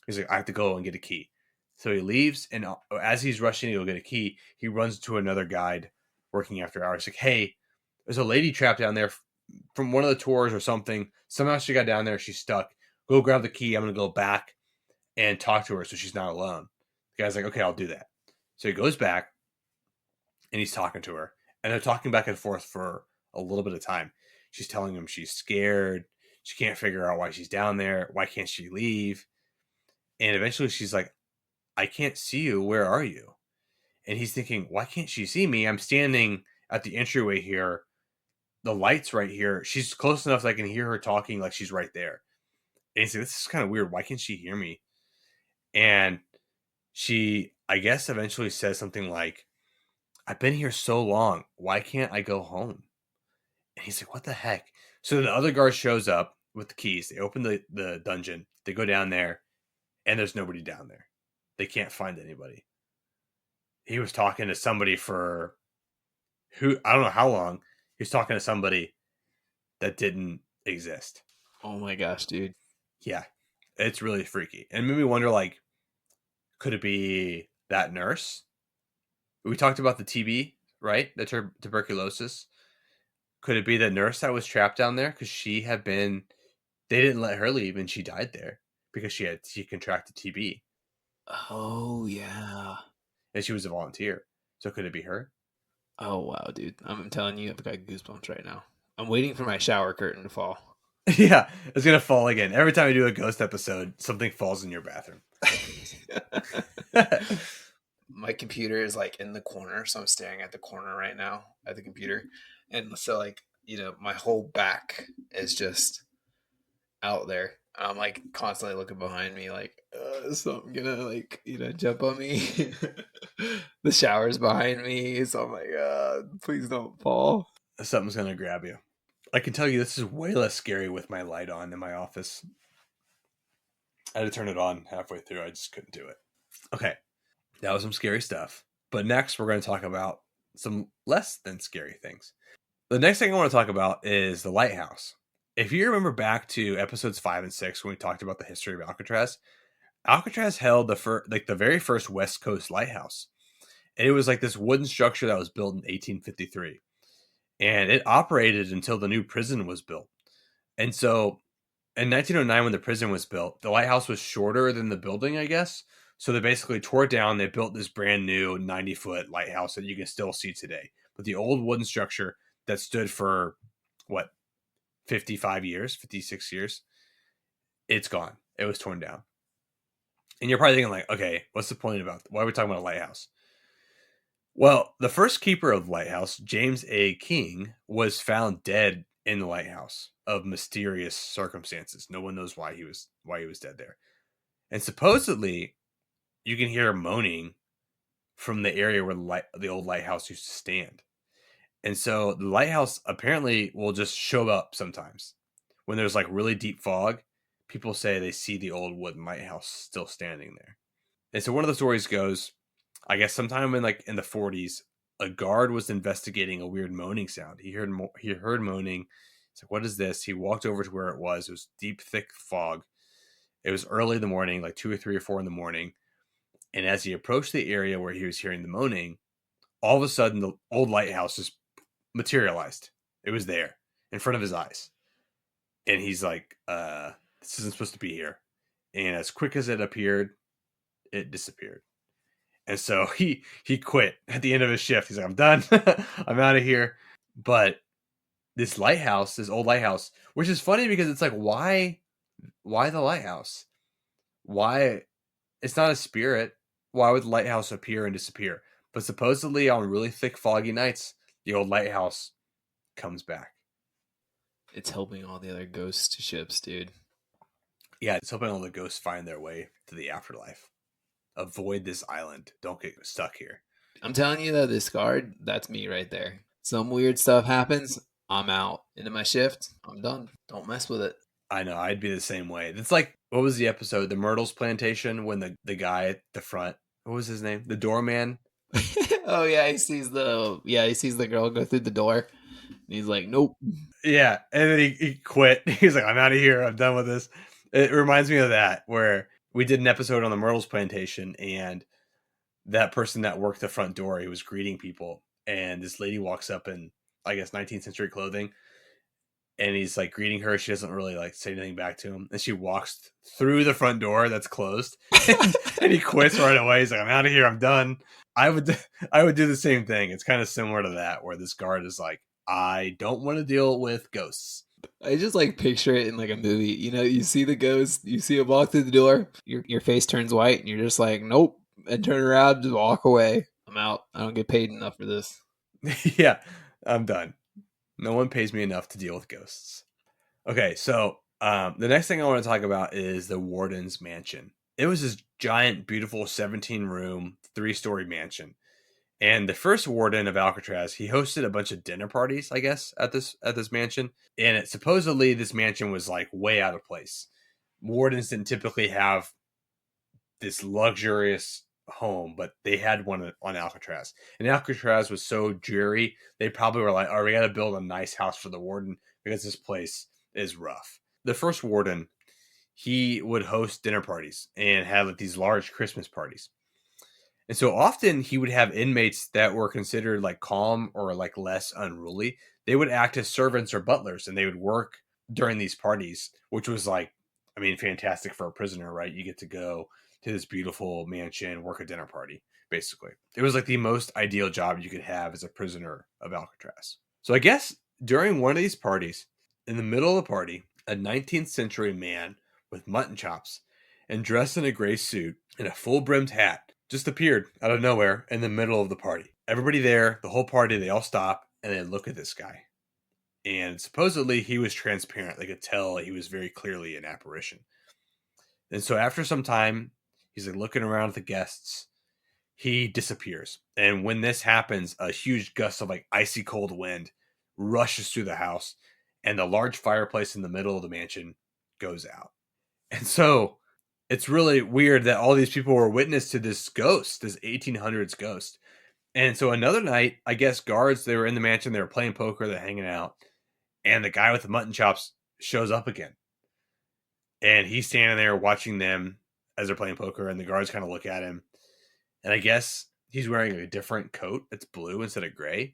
Speaker 1: He's like, I have to go and get a key. So he leaves, and as he's rushing to go get a key, he runs into another guide working after hours. Like, hey, there's a lady trapped down there from one of the tours or something. Somehow she got down there. She's stuck. Go grab the key. I'm going to go back and talk to her so she's not alone. The guy's like, okay, I'll do that. So he goes back, and he's talking to her. And they're talking back and forth for a little bit of time. She's telling him she's scared. She can't figure out why she's down there. Why can't she leave? And eventually she's like, I can't see you. Where are you? And he's thinking, why can't she see me? I'm standing at the entryway here. The light's right here. She's close enough that I can hear her talking like she's right there. And he's like, this is kind of weird. Why can't she hear me? And she, I guess, eventually says something like, I've been here so long. Why can't I go home? And he's like, what the heck? So the other guard shows up with the keys. They open the dungeon. They go down there, and there's nobody down there. They can't find anybody. He was talking to somebody for who, I don't know how long. He was talking to somebody that didn't exist.
Speaker 2: Oh my gosh, dude.
Speaker 1: Yeah, it's really freaky. And it made me wonder, like, could it be that nurse? We talked about the TB, right? The tuberculosis. Could it be the nurse that was trapped down there? Because she had been, they didn't let her leave and she died there because she contracted TB
Speaker 2: Oh yeah.
Speaker 1: and she was a volunteer. So could it be her?
Speaker 2: Oh wow, dude. I'm telling you, I've got goosebumps right now. I'm waiting for my shower curtain to fall.
Speaker 1: Yeah, it's gonna fall again. Every time I do a ghost episode, something falls in your bathroom.
Speaker 2: My computer is like in the corner, so I'm staring at the corner right now at the computer. And so like, my whole back is just out there. I'm like constantly looking behind me, like, is something gonna like, jump on me? The shower's behind me, so I'm like, please don't fall.
Speaker 1: Something's gonna grab you. I can tell you this is way less scary with my light on in my office. I had to turn it on halfway through. I just couldn't do it. Okay, that was some scary stuff. But next, we're going to talk about some less than scary things. The next thing I want to talk about is the lighthouse. If you remember back to episodes 5 and 6 when we talked about the history of Alcatraz, Alcatraz held the very first West Coast lighthouse. And it was like this wooden structure that was built in 1853. And it operated until the new prison was built. And so in 1909, when the prison was built, the lighthouse was shorter than the building, I guess. So they basically tore it down. They built this brand new 90-foot lighthouse that you can still see today. But the old wooden structure that stood for, what, 55 years, 56 years, it's gone. It was torn down. And you're probably thinking, like, okay, what's the point about, why are we talking about a lighthouse? Well, the first keeper of the lighthouse, James A. King, was found dead in the lighthouse of mysterious circumstances. No one knows why he was dead there. And supposedly, you can hear moaning from the area where the old lighthouse used to stand. And so the lighthouse apparently will just show up sometimes. When there's like really deep fog, people say they see the old wooden lighthouse still standing there. And so one of the stories goes, I guess sometime in the 40s, a guard was investigating a weird moaning sound. He heard moaning. He's like, what is this? He walked over to where it was. It was deep, thick fog. It was early in the morning, like 2 or 3 or 4 in the morning. And as he approached the area where he was hearing the moaning, all of a sudden the old lighthouse just materialized. It was there in front of his eyes. And he's like, this isn't supposed to be here. And as quick as it appeared, it disappeared. And so he quit at the end of his shift. He's like, I'm done. I'm out of here. But this old lighthouse, which is funny because it's like, why the lighthouse? Why? It's not a spirit. Why would the lighthouse appear and disappear? But supposedly on really thick, foggy nights, the old lighthouse comes back.
Speaker 2: It's helping all the other ghost ships, dude.
Speaker 1: Yeah, it's hoping all the ghosts find their way to the afterlife. Avoid this island. Don't get stuck here.
Speaker 2: I'm telling you though, this guard, that's me right there. Some weird stuff happens, I'm out. Into my shift, I'm done. Don't mess with it.
Speaker 1: I know, I'd be the same way. It's like, what was the episode? The Myrtles Plantation, when the guy at the front, what was his name? The doorman?
Speaker 2: Oh yeah, he sees the girl go through the door. And he's like, nope.
Speaker 1: Yeah, and then he quit. He's like, I'm out of here. I'm done with this. It reminds me of that where we did an episode on the Myrtles plantation, and that person that worked the front door, he was greeting people, and this lady walks up in, I guess, 19th century clothing, and he's like greeting her. She doesn't really like say anything back to him, and she walks through the front door that's closed, and he quits right away. He's like, I'm out of here. I'm done. I would I would do the same thing. It's kind of similar to that, where this guard is like, I don't want to deal with ghosts.
Speaker 2: I just like picture it in like a movie. You know, you see the ghost, you see him walk through the door, your face turns white, and you're just like, nope, and turn around, just walk away. I'm out. I don't get paid enough for this.
Speaker 1: Yeah, I'm done. No one pays me enough to deal with ghosts. Okay, so the next thing I want to talk about is the warden's mansion. It was this giant, beautiful 17-room, 3-story mansion. And the first warden of Alcatraz, he hosted a bunch of dinner parties, I guess, at this mansion. And it supposedly this mansion was like way out of place. Wardens didn't typically have this luxurious home, but they had one on Alcatraz. And Alcatraz was so dreary, they probably were like, "Oh, we got to build a nice house for the warden because this place is rough." The first warden, he would host dinner parties and have like these large Christmas parties. And so often he would have inmates that were considered like calm or like less unruly. They would act as servants or butlers, and they would work during these parties, which was like, I mean, fantastic for a prisoner, right? You get to go to this beautiful mansion, work a dinner party, basically. It was like the most ideal job you could have as a prisoner of Alcatraz. So I guess during one of these parties, in the middle of the party, a 19th century man with mutton chops and dressed in a gray suit and a full brimmed hat just appeared out of nowhere in the middle of the party. Everybody there, the whole party, they all stop and they look at this guy. And supposedly he was transparent. They could tell he was very clearly an apparition. And so after some time, he's like looking around at the guests. He disappears. And when this happens, a huge gust of like icy cold wind rushes through the house, and the large fireplace in the middle of the mansion goes out. And so it's really weird that all these people were witness to this ghost, this 1800s ghost. And so another night, I guess guards, they were in the mansion, they were playing poker, they're hanging out, and the guy with the mutton chops shows up again. And he's standing there watching them as they're playing poker, and the guards kind of look at him. And I guess he's wearing a different coat. It's blue instead of gray.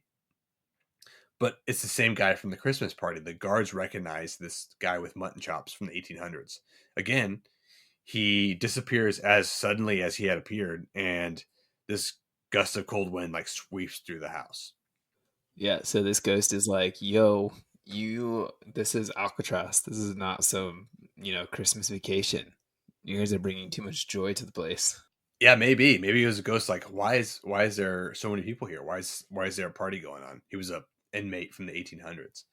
Speaker 1: But it's the same guy from the Christmas party. The guards recognize this guy with mutton chops from the 1800s. Again, he disappears as suddenly as he had appeared, and this gust of cold wind like sweeps through the house.
Speaker 2: Yeah, so this ghost is like, yo, this is Alcatraz. This is not some, Christmas vacation. You guys are bringing too much joy to the place.
Speaker 1: Yeah, maybe it was a ghost. Like, why is there so many people here? Why is there a party going on? He was a inmate from the 1800s.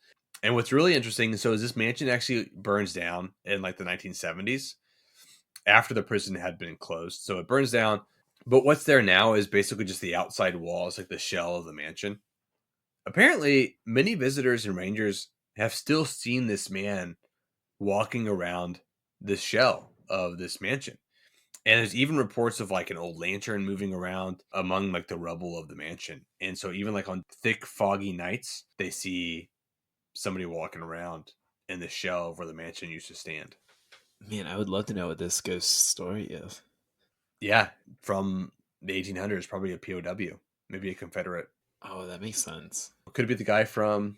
Speaker 1: And what's really interesting, so is this mansion actually burns down in like the 1970s after the prison had been closed. So it burns down, but what's there now is basically just the outside walls, like the shell of the mansion. Apparently, many visitors and rangers have still seen this man walking around the shell of this mansion. And there's even reports of like an old lantern moving around among like the rubble of the mansion. And so even like on thick, foggy nights, they see somebody walking around in the shell where the mansion used to stand.
Speaker 2: Man, I would love to know what this ghost story is.
Speaker 1: Yeah, from the 1800s, probably a POW, maybe a Confederate.
Speaker 2: Oh, that makes sense.
Speaker 1: Could be the guy from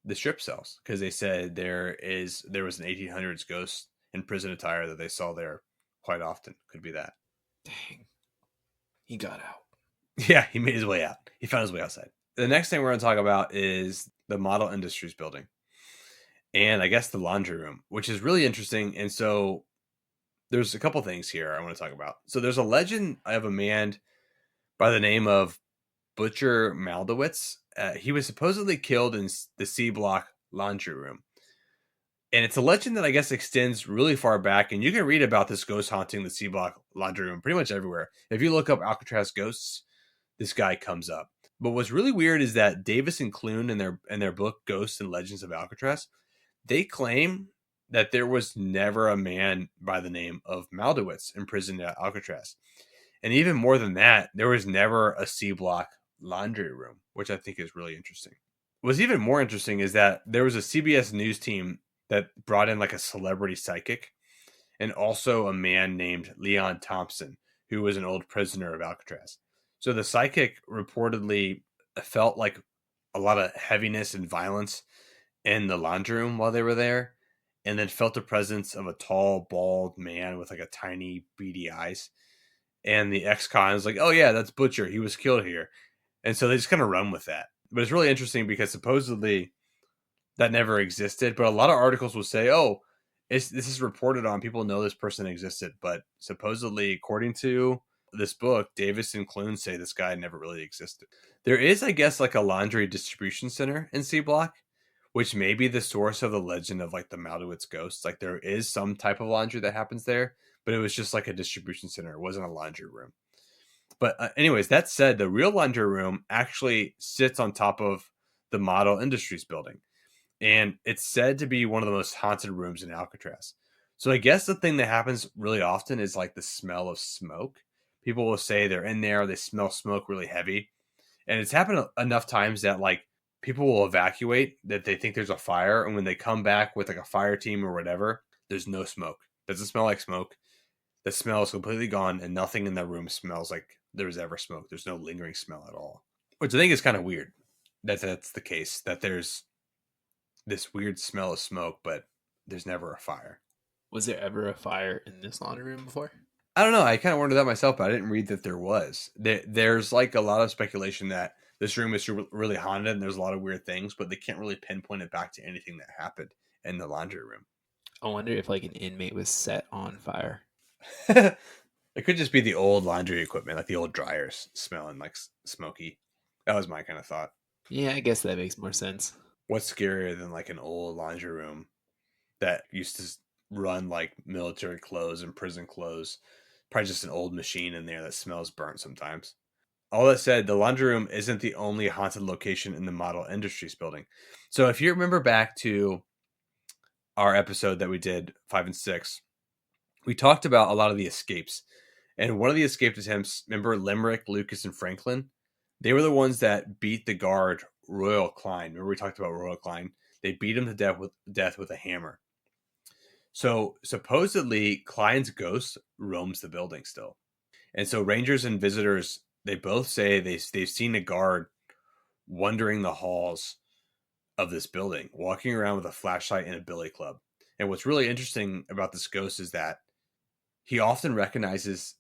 Speaker 1: the strip cells, because they said there was an 1800s ghost in prison attire that they saw there quite often. Could be that.
Speaker 2: Dang. He got out.
Speaker 1: Yeah, he made his way out. He found his way outside. The next thing we're going to talk about is the Model Industries building, and I guess the laundry room, which is really interesting. And so there's a couple things here I want to talk about. So there's a legend of a man by the name of Butcher Maldowitz. He was supposedly killed in the C Block laundry room. And it's a legend that I guess extends really far back. And you can read about this ghost haunting the C Block laundry room pretty much everywhere. If you look up Alcatraz ghosts, this guy comes up. But what's really weird is that Davis and Clune in their book Ghosts and Legends of Alcatraz, they claim that there was never a man by the name of Maldowitz imprisoned at Alcatraz. And even more than that, there was never a C Block laundry room, which I think is really interesting. What's even more interesting is that there was a CBS News team that brought in like a celebrity psychic and also a man named Leon Thompson, who was an old prisoner of Alcatraz. So the psychic reportedly felt like a lot of heaviness and violence in the laundry room while they were there, and then felt the presence of a tall, bald man with like a tiny, beady eyes. And the ex-con was like, "Oh yeah, that's Butcher. He was killed here." And so they just kind of run with that. But it's really interesting because supposedly that never existed. But a lot of articles will say, "Oh, this is reported on. People know this person existed." But supposedly, according to this book, Davis and Clune say this guy never really existed. There is, I guess, like a laundry distribution center in C Block, which may be the source of the legend of like the Maldowitz ghosts. Like there is some type of laundry that happens there, but it was just like a distribution center. It wasn't a laundry room. But anyways, that said, the real laundry room actually sits on top of the Model Industries building, and it's said to be one of the most haunted rooms in Alcatraz. So I guess the thing that happens really often is like the smell of smoke. People will say they're in there, they smell smoke really heavy, and it's happened enough times that like people will evacuate that they think there's a fire, and when they come back with like a fire team or whatever, there's no smoke. Doesn't smell like smoke. The smell is completely gone, and nothing in that room smells like there was ever smoke. There's no lingering smell at all, which I think is kind of weird. That's the case. That there's this weird smell of smoke, but there's never a fire.
Speaker 2: Was there ever a fire in this laundry room before?
Speaker 1: I don't know. I kind of wondered that myself, but I didn't read that there was. There's like a lot of speculation that this room is really haunted and there's a lot of weird things, but they can't really pinpoint it back to anything that happened in the laundry room.
Speaker 2: I wonder if like an inmate was set on fire.
Speaker 1: It could just be the old laundry equipment, like the old dryers smelling like smoky. That was my kind of thought.
Speaker 2: Yeah, I guess that makes more sense.
Speaker 1: What's scarier than like an old laundry room that used to run like military clothes and prison clothes? Probably just an old machine in there that smells burnt sometimes. All that said, the laundry room isn't the only haunted location in the Model Industries building. So if you remember back to our episode that we did 5 and 6, we talked about a lot of the escapes. And one of the escape attempts, remember Limerick, Lucas, and Franklin? They were the ones that beat the guard, Royal Klein. Remember we talked about Royal Klein? They beat him to death with a hammer. So supposedly Klein's ghost roams the building still. And so rangers and visitors, they both say they've seen a guard wandering the halls of this building, walking around with a flashlight and a billy club. And what's really interesting about this ghost is that he often recognizes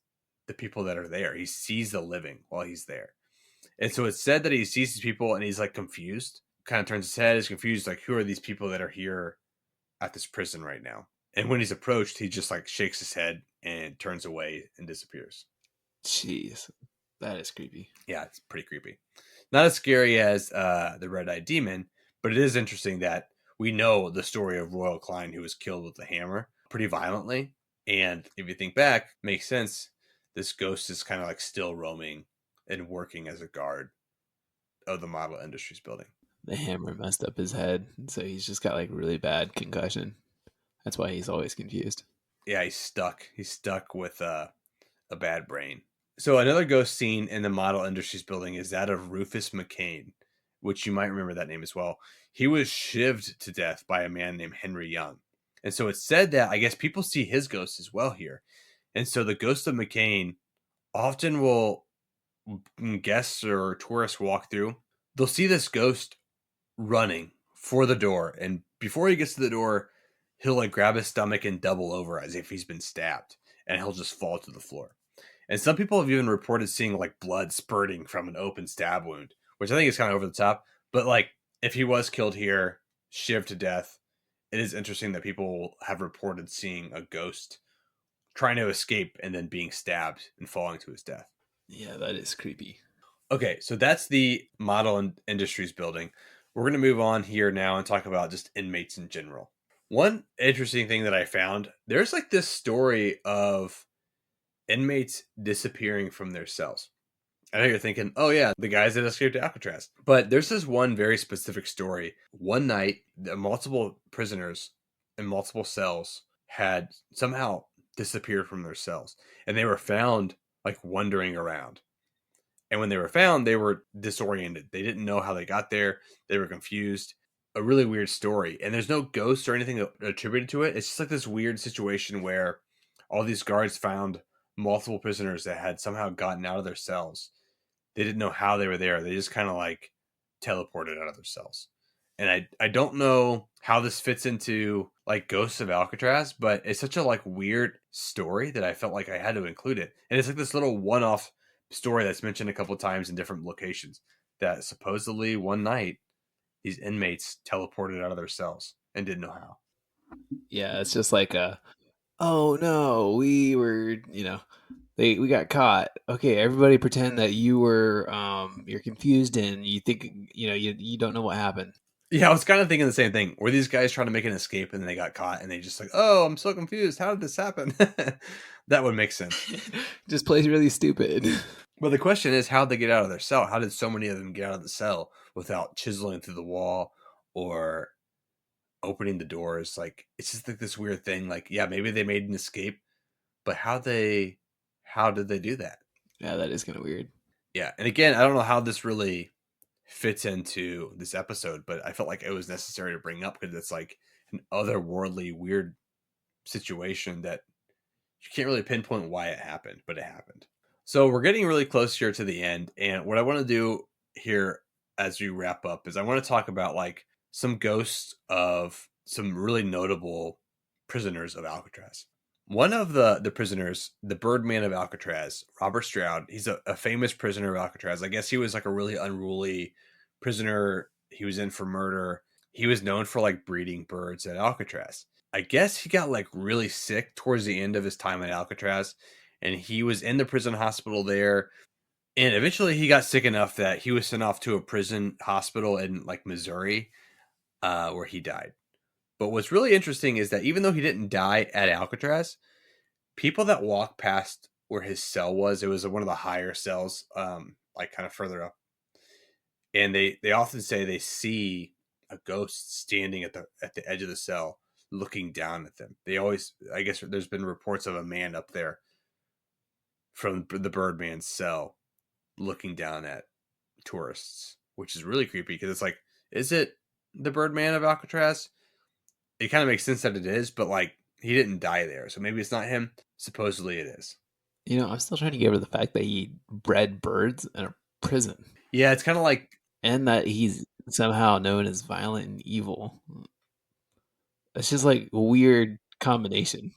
Speaker 1: the people that are there. He sees the living while he's there. And so it's said that he sees these people and he's like confused, kind of turns his head, is confused, like, who are these people that are here at this prison right now? And when he's approached, he just like shakes his head and turns away and disappears.
Speaker 2: Jeez, that is creepy.
Speaker 1: Yeah, it's pretty creepy. Not as scary as the Red Eyed Demon, but it is interesting that we know the story of Royal Klein, who was killed with a hammer pretty violently. And if you think back, makes sense. This ghost is kind of like still roaming and working as a guard of the Model Industries building.
Speaker 2: The hammer messed up his head, so he's just got like really bad concussion. That's why he's always confused.
Speaker 1: Yeah, he's stuck. He's stuck with a bad brain. So another ghost seen in the Model Industries building is that of Rufus McCain, which you might remember that name as well. He was shivved to death by a man named Henry Young. And so it's said that I guess people see his ghost as well here. And so the ghost of McCain often will guests or tourists walk through, they'll see this ghost running for the door. And before he gets to the door, he'll like grab his stomach and double over as if he's been stabbed, and he'll just fall to the floor. And some people have even reported seeing like blood spurting from an open stab wound, which I think is kind of over the top. But like if he was killed here, shivved to death, it is interesting that people have reported seeing a ghost trying to escape and then being stabbed and falling to his death.
Speaker 2: Yeah, that is creepy.
Speaker 1: Okay, so that's the Model Industries building. We're going to move on here now and talk about just inmates in general. One interesting thing that I found, there's like this story of inmates disappearing from their cells. I know you're thinking, oh yeah, the guys that escaped Alcatraz. But there's this one very specific story. One night, the multiple prisoners in multiple cells had somehow disappeared from their cells, and they were found like wandering around. And when they were found, they were disoriented. They didn't know how they got there. They were confused. A really weird story. And there's no ghosts or anything attributed to it. It's just like this weird situation where all these guards found multiple prisoners that had somehow gotten out of their cells. They didn't know how they were there. They just kind of like teleported out of their cells. And I don't know how this fits into like Ghosts of Alcatraz, but it's such a like weird story that I felt like I had to include it. And it's like this little one-off story that's mentioned a couple times in different locations, that supposedly one night these inmates teleported out of their cells and didn't know how.
Speaker 2: Yeah, it's just like oh no, we were, we got caught. Okay, everybody pretend that you're confused and you think, you don't know what happened.
Speaker 1: Yeah, I was kind of thinking the same thing. Were these guys trying to make an escape and then they got caught and they just like, oh, I'm so confused. How did this happen? That would make sense.
Speaker 2: Just plays really stupid.
Speaker 1: But the question is, how'd they get out of their cell? How did so many of them get out of the cell without chiseling through the wall or opening the doors? Like, it's just like this weird thing. Like, yeah, maybe they made an escape, but how did they do that?
Speaker 2: Yeah, that is kind of weird.
Speaker 1: Yeah. And again, I don't know how this really fits into this episode, but I felt like it was necessary to bring up because it's like an otherworldly, weird situation that you can't really pinpoint why it happened, but it happened. So we're getting really close here to the end. And what I want to do here as we wrap up is I want to talk about like some ghosts of some really notable prisoners of Alcatraz. One of the prisoners, the Birdman of Alcatraz, Robert Stroud, he's a famous prisoner of Alcatraz. I guess he was like a really unruly prisoner. He was in for murder. He was known for like breeding birds at Alcatraz. I guess he got like really sick towards the end of his time at Alcatraz, and he was in the prison hospital there. And eventually he got sick enough that he was sent off to a prison hospital in like Missouri, where he died. But what's really interesting is that even though he didn't die at Alcatraz, people that walked past where his cell was, it was one of the higher cells, like kind of further up, and they often say they see a ghost standing at the edge of the cell looking down at them. They always, I guess there's been reports of a man up there from the Birdman's cell looking down at tourists, which is really creepy because it's like, is it the Birdman of Alcatraz? It kind of makes sense that it is, but like he didn't die there, so maybe it's not him. Supposedly it is.
Speaker 2: I'm still trying to get over the fact that he bred birds in a prison
Speaker 1: Yeah, it's kind of like,
Speaker 2: and that he's somehow known as violent and evil. It's just like a weird combination.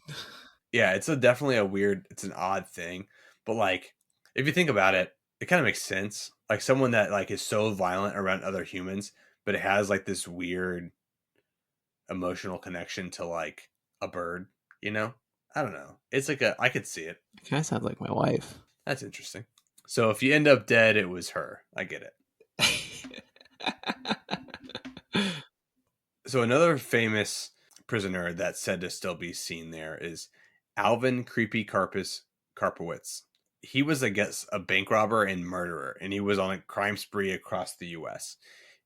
Speaker 1: yeah, it's a definitely a weird, it's an odd thing, but like if you think about it, it kind of makes sense. Like someone that like is so violent around other humans, but it has like this weird emotional connection to like a bird, you know? I don't know. It's like a, I could see it.
Speaker 2: It kind of sounds like my wife.
Speaker 1: That's interesting. So if you end up dead, it was her. I get it. So another famous prisoner that's said to still be seen there is Alvin Creepy Carpus Karpowitz. He was, I guess, a bank robber and murderer, and he was on a crime spree across the U.S.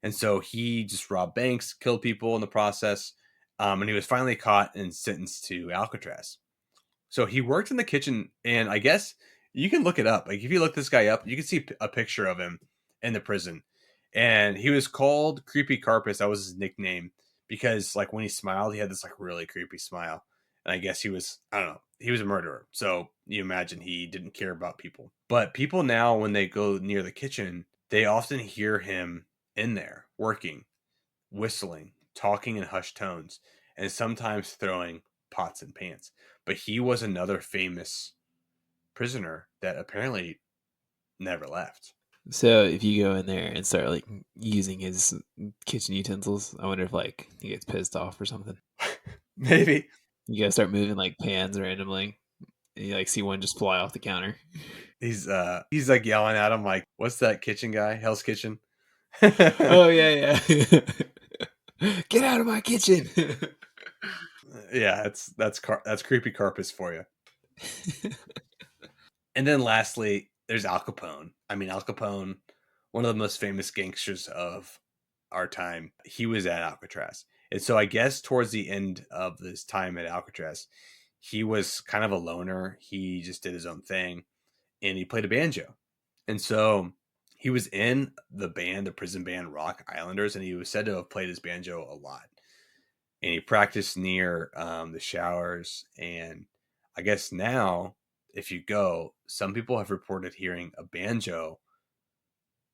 Speaker 1: And so he just robbed banks, killed people in the process, and he was finally caught and sentenced to Alcatraz. So he worked in the kitchen, and I guess you can look it up. Like if you look this guy up, you can see a picture of him in the prison, and he was called Creepy Carpus. That was his nickname because like when he smiled, he had this like really creepy smile. And I guess he was, I don't know, he was a murderer. So you imagine he didn't care about people. But people now, when they go near the kitchen, they often hear him in there working, whistling, talking in hushed tones, and sometimes throwing pots and pans. But he was another famous prisoner that apparently never left.
Speaker 2: So if you go in there and start like using his kitchen utensils, I wonder if like he gets pissed off or something.
Speaker 1: Maybe.
Speaker 2: You gotta start moving like pans randomly. And you like see one just fly off the counter.
Speaker 1: He's like yelling at him like, what's that kitchen guy? Hell's Kitchen.
Speaker 2: Oh yeah, yeah. Get out of my kitchen.
Speaker 1: Yeah, that's creepy carpus for you. And then lastly, there's Al Capone. I mean, Al Capone, one of the most famous gangsters of our time. He was at Alcatraz. And so I guess towards the end of this time at Alcatraz, he was kind of a loner. He just did his own thing and he played a banjo. And so he was in the band, the prison band Rock Islanders, and he was said to have played his banjo a lot. And he practiced near the showers. And I guess now, if you go, some people have reported hearing a banjo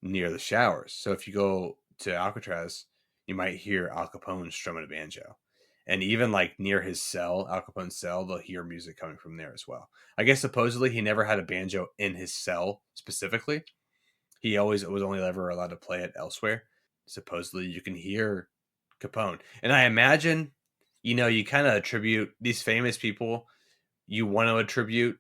Speaker 1: near the showers. So if you go to Alcatraz, you might hear Al Capone strumming a banjo. And even like near his cell, Al Capone's cell, they'll hear music coming from there as well. I guess supposedly he never had a banjo in his cell specifically. He always was only ever allowed to play it elsewhere. Supposedly you can hear Capone. And I imagine, you kind of attribute these famous people, you want to attribute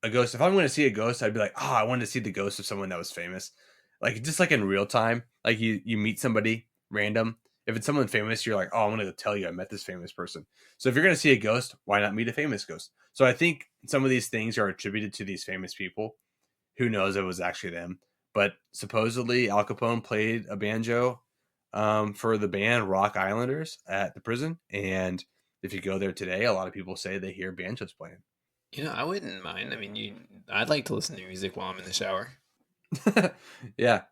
Speaker 1: a ghost. If I'm going to see a ghost, I'd be like, oh, I wanted to see the ghost of someone that was famous. Like just like in real time, like you meet somebody random. If it's someone famous, you're like, oh, I want to tell you I met this famous person. So if you're going to see a ghost, why not meet a famous ghost? So I think some of these things are attributed to these famous people. Who knows if it was actually them? But supposedly Al Capone played a banjo for the band Rock Islanders at the prison, and if you go there today, a lot of people say they hear banjos playing.
Speaker 2: I wouldn't mind. I mean, I'd like to listen to music while I'm in the shower.
Speaker 1: Yeah,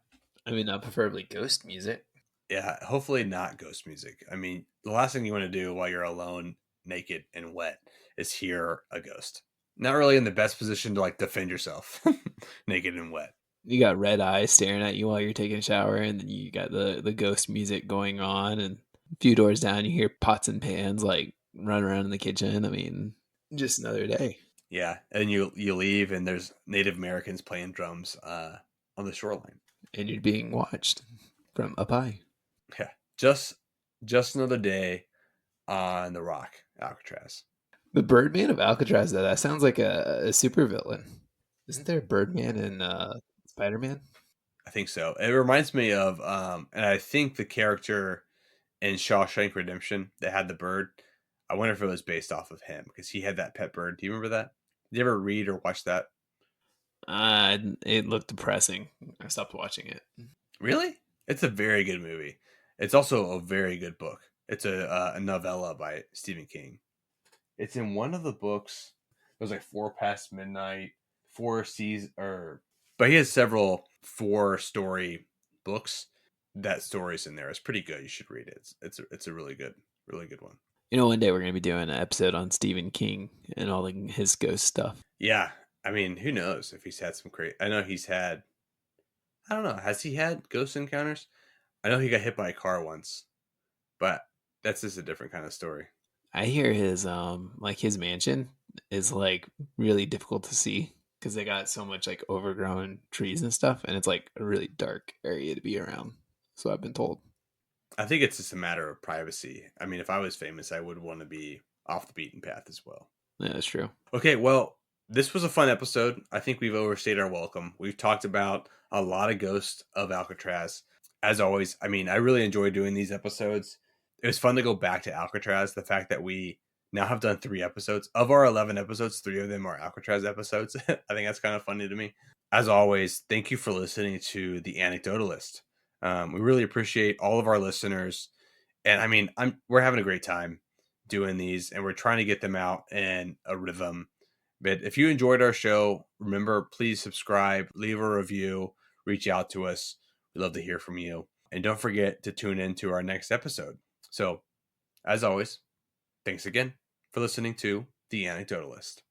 Speaker 2: I mean, not preferably ghost music.
Speaker 1: yeah. Hopefully, not ghost music. I mean, the last thing you want to do while you're alone, naked and wet, is hear a ghost. Not really in the best position to like defend yourself, naked and wet.
Speaker 2: You got red eyes staring at you while you're taking a shower, and then you got the ghost music going on, and a few doors down, you hear pots and pans like running around in the kitchen. I mean, just another day.
Speaker 1: Yeah, and you leave, and there's Native Americans playing drums on the shoreline.
Speaker 2: And you're being watched from up high.
Speaker 1: Yeah, just another day on the Rock Alcatraz.
Speaker 2: The Birdman of Alcatraz, though, that sounds like a supervillain. Isn't there a Birdman in Spider Man?
Speaker 1: I think so. It reminds me of, and I think the character in Shawshank Redemption that had the bird. I wonder if it was based off of him because he had that pet bird. Do you remember that? Did you ever read or watch that?
Speaker 2: It looked depressing. I stopped watching it.
Speaker 1: Really? It's a very good movie. It's also a very good book. It's a novella by Stephen King. It's in one of the books. It was like Four Past Midnight, Four Seas, or but he has several four-story books. That story's in there. It's pretty good. You should read it. It's a really good one.
Speaker 2: One day we're gonna be doing an episode on Stephen King and all his ghost stuff.
Speaker 1: Yeah, I mean, who knows if he's had some great. I know he's had. I don't know. Has he had ghost encounters? I know he got hit by a car once, but that's just a different kind of story.
Speaker 2: I hear his mansion is like really difficult to see because they got so much like overgrown trees and stuff, and it's like a really dark area to be around. So I've been told.
Speaker 1: I think it's just a matter of privacy. I mean, if I was famous, I would want to be off the beaten path as well.
Speaker 2: Yeah, that's true.
Speaker 1: Okay, well, this was a fun episode. I think we've overstayed our welcome. We've talked about a lot of ghosts of Alcatraz. As always, I mean, I really enjoy doing these episodes. It was fun to go back to Alcatraz. The fact that we now have done 3 episodes. Of our 11 episodes, 3 of them are Alcatraz episodes. I think that's kind of funny to me. As always, thank you for listening to The Anecdotalist. We really appreciate all of our listeners. And I mean, we're having a great time doing these, and we're trying to get them out in a rhythm. But if you enjoyed our show, remember, please subscribe, leave a review, reach out to us. We'd love to hear from you. And don't forget to tune in to our next episode. So, as always, thanks again for listening to The Anecdotalist.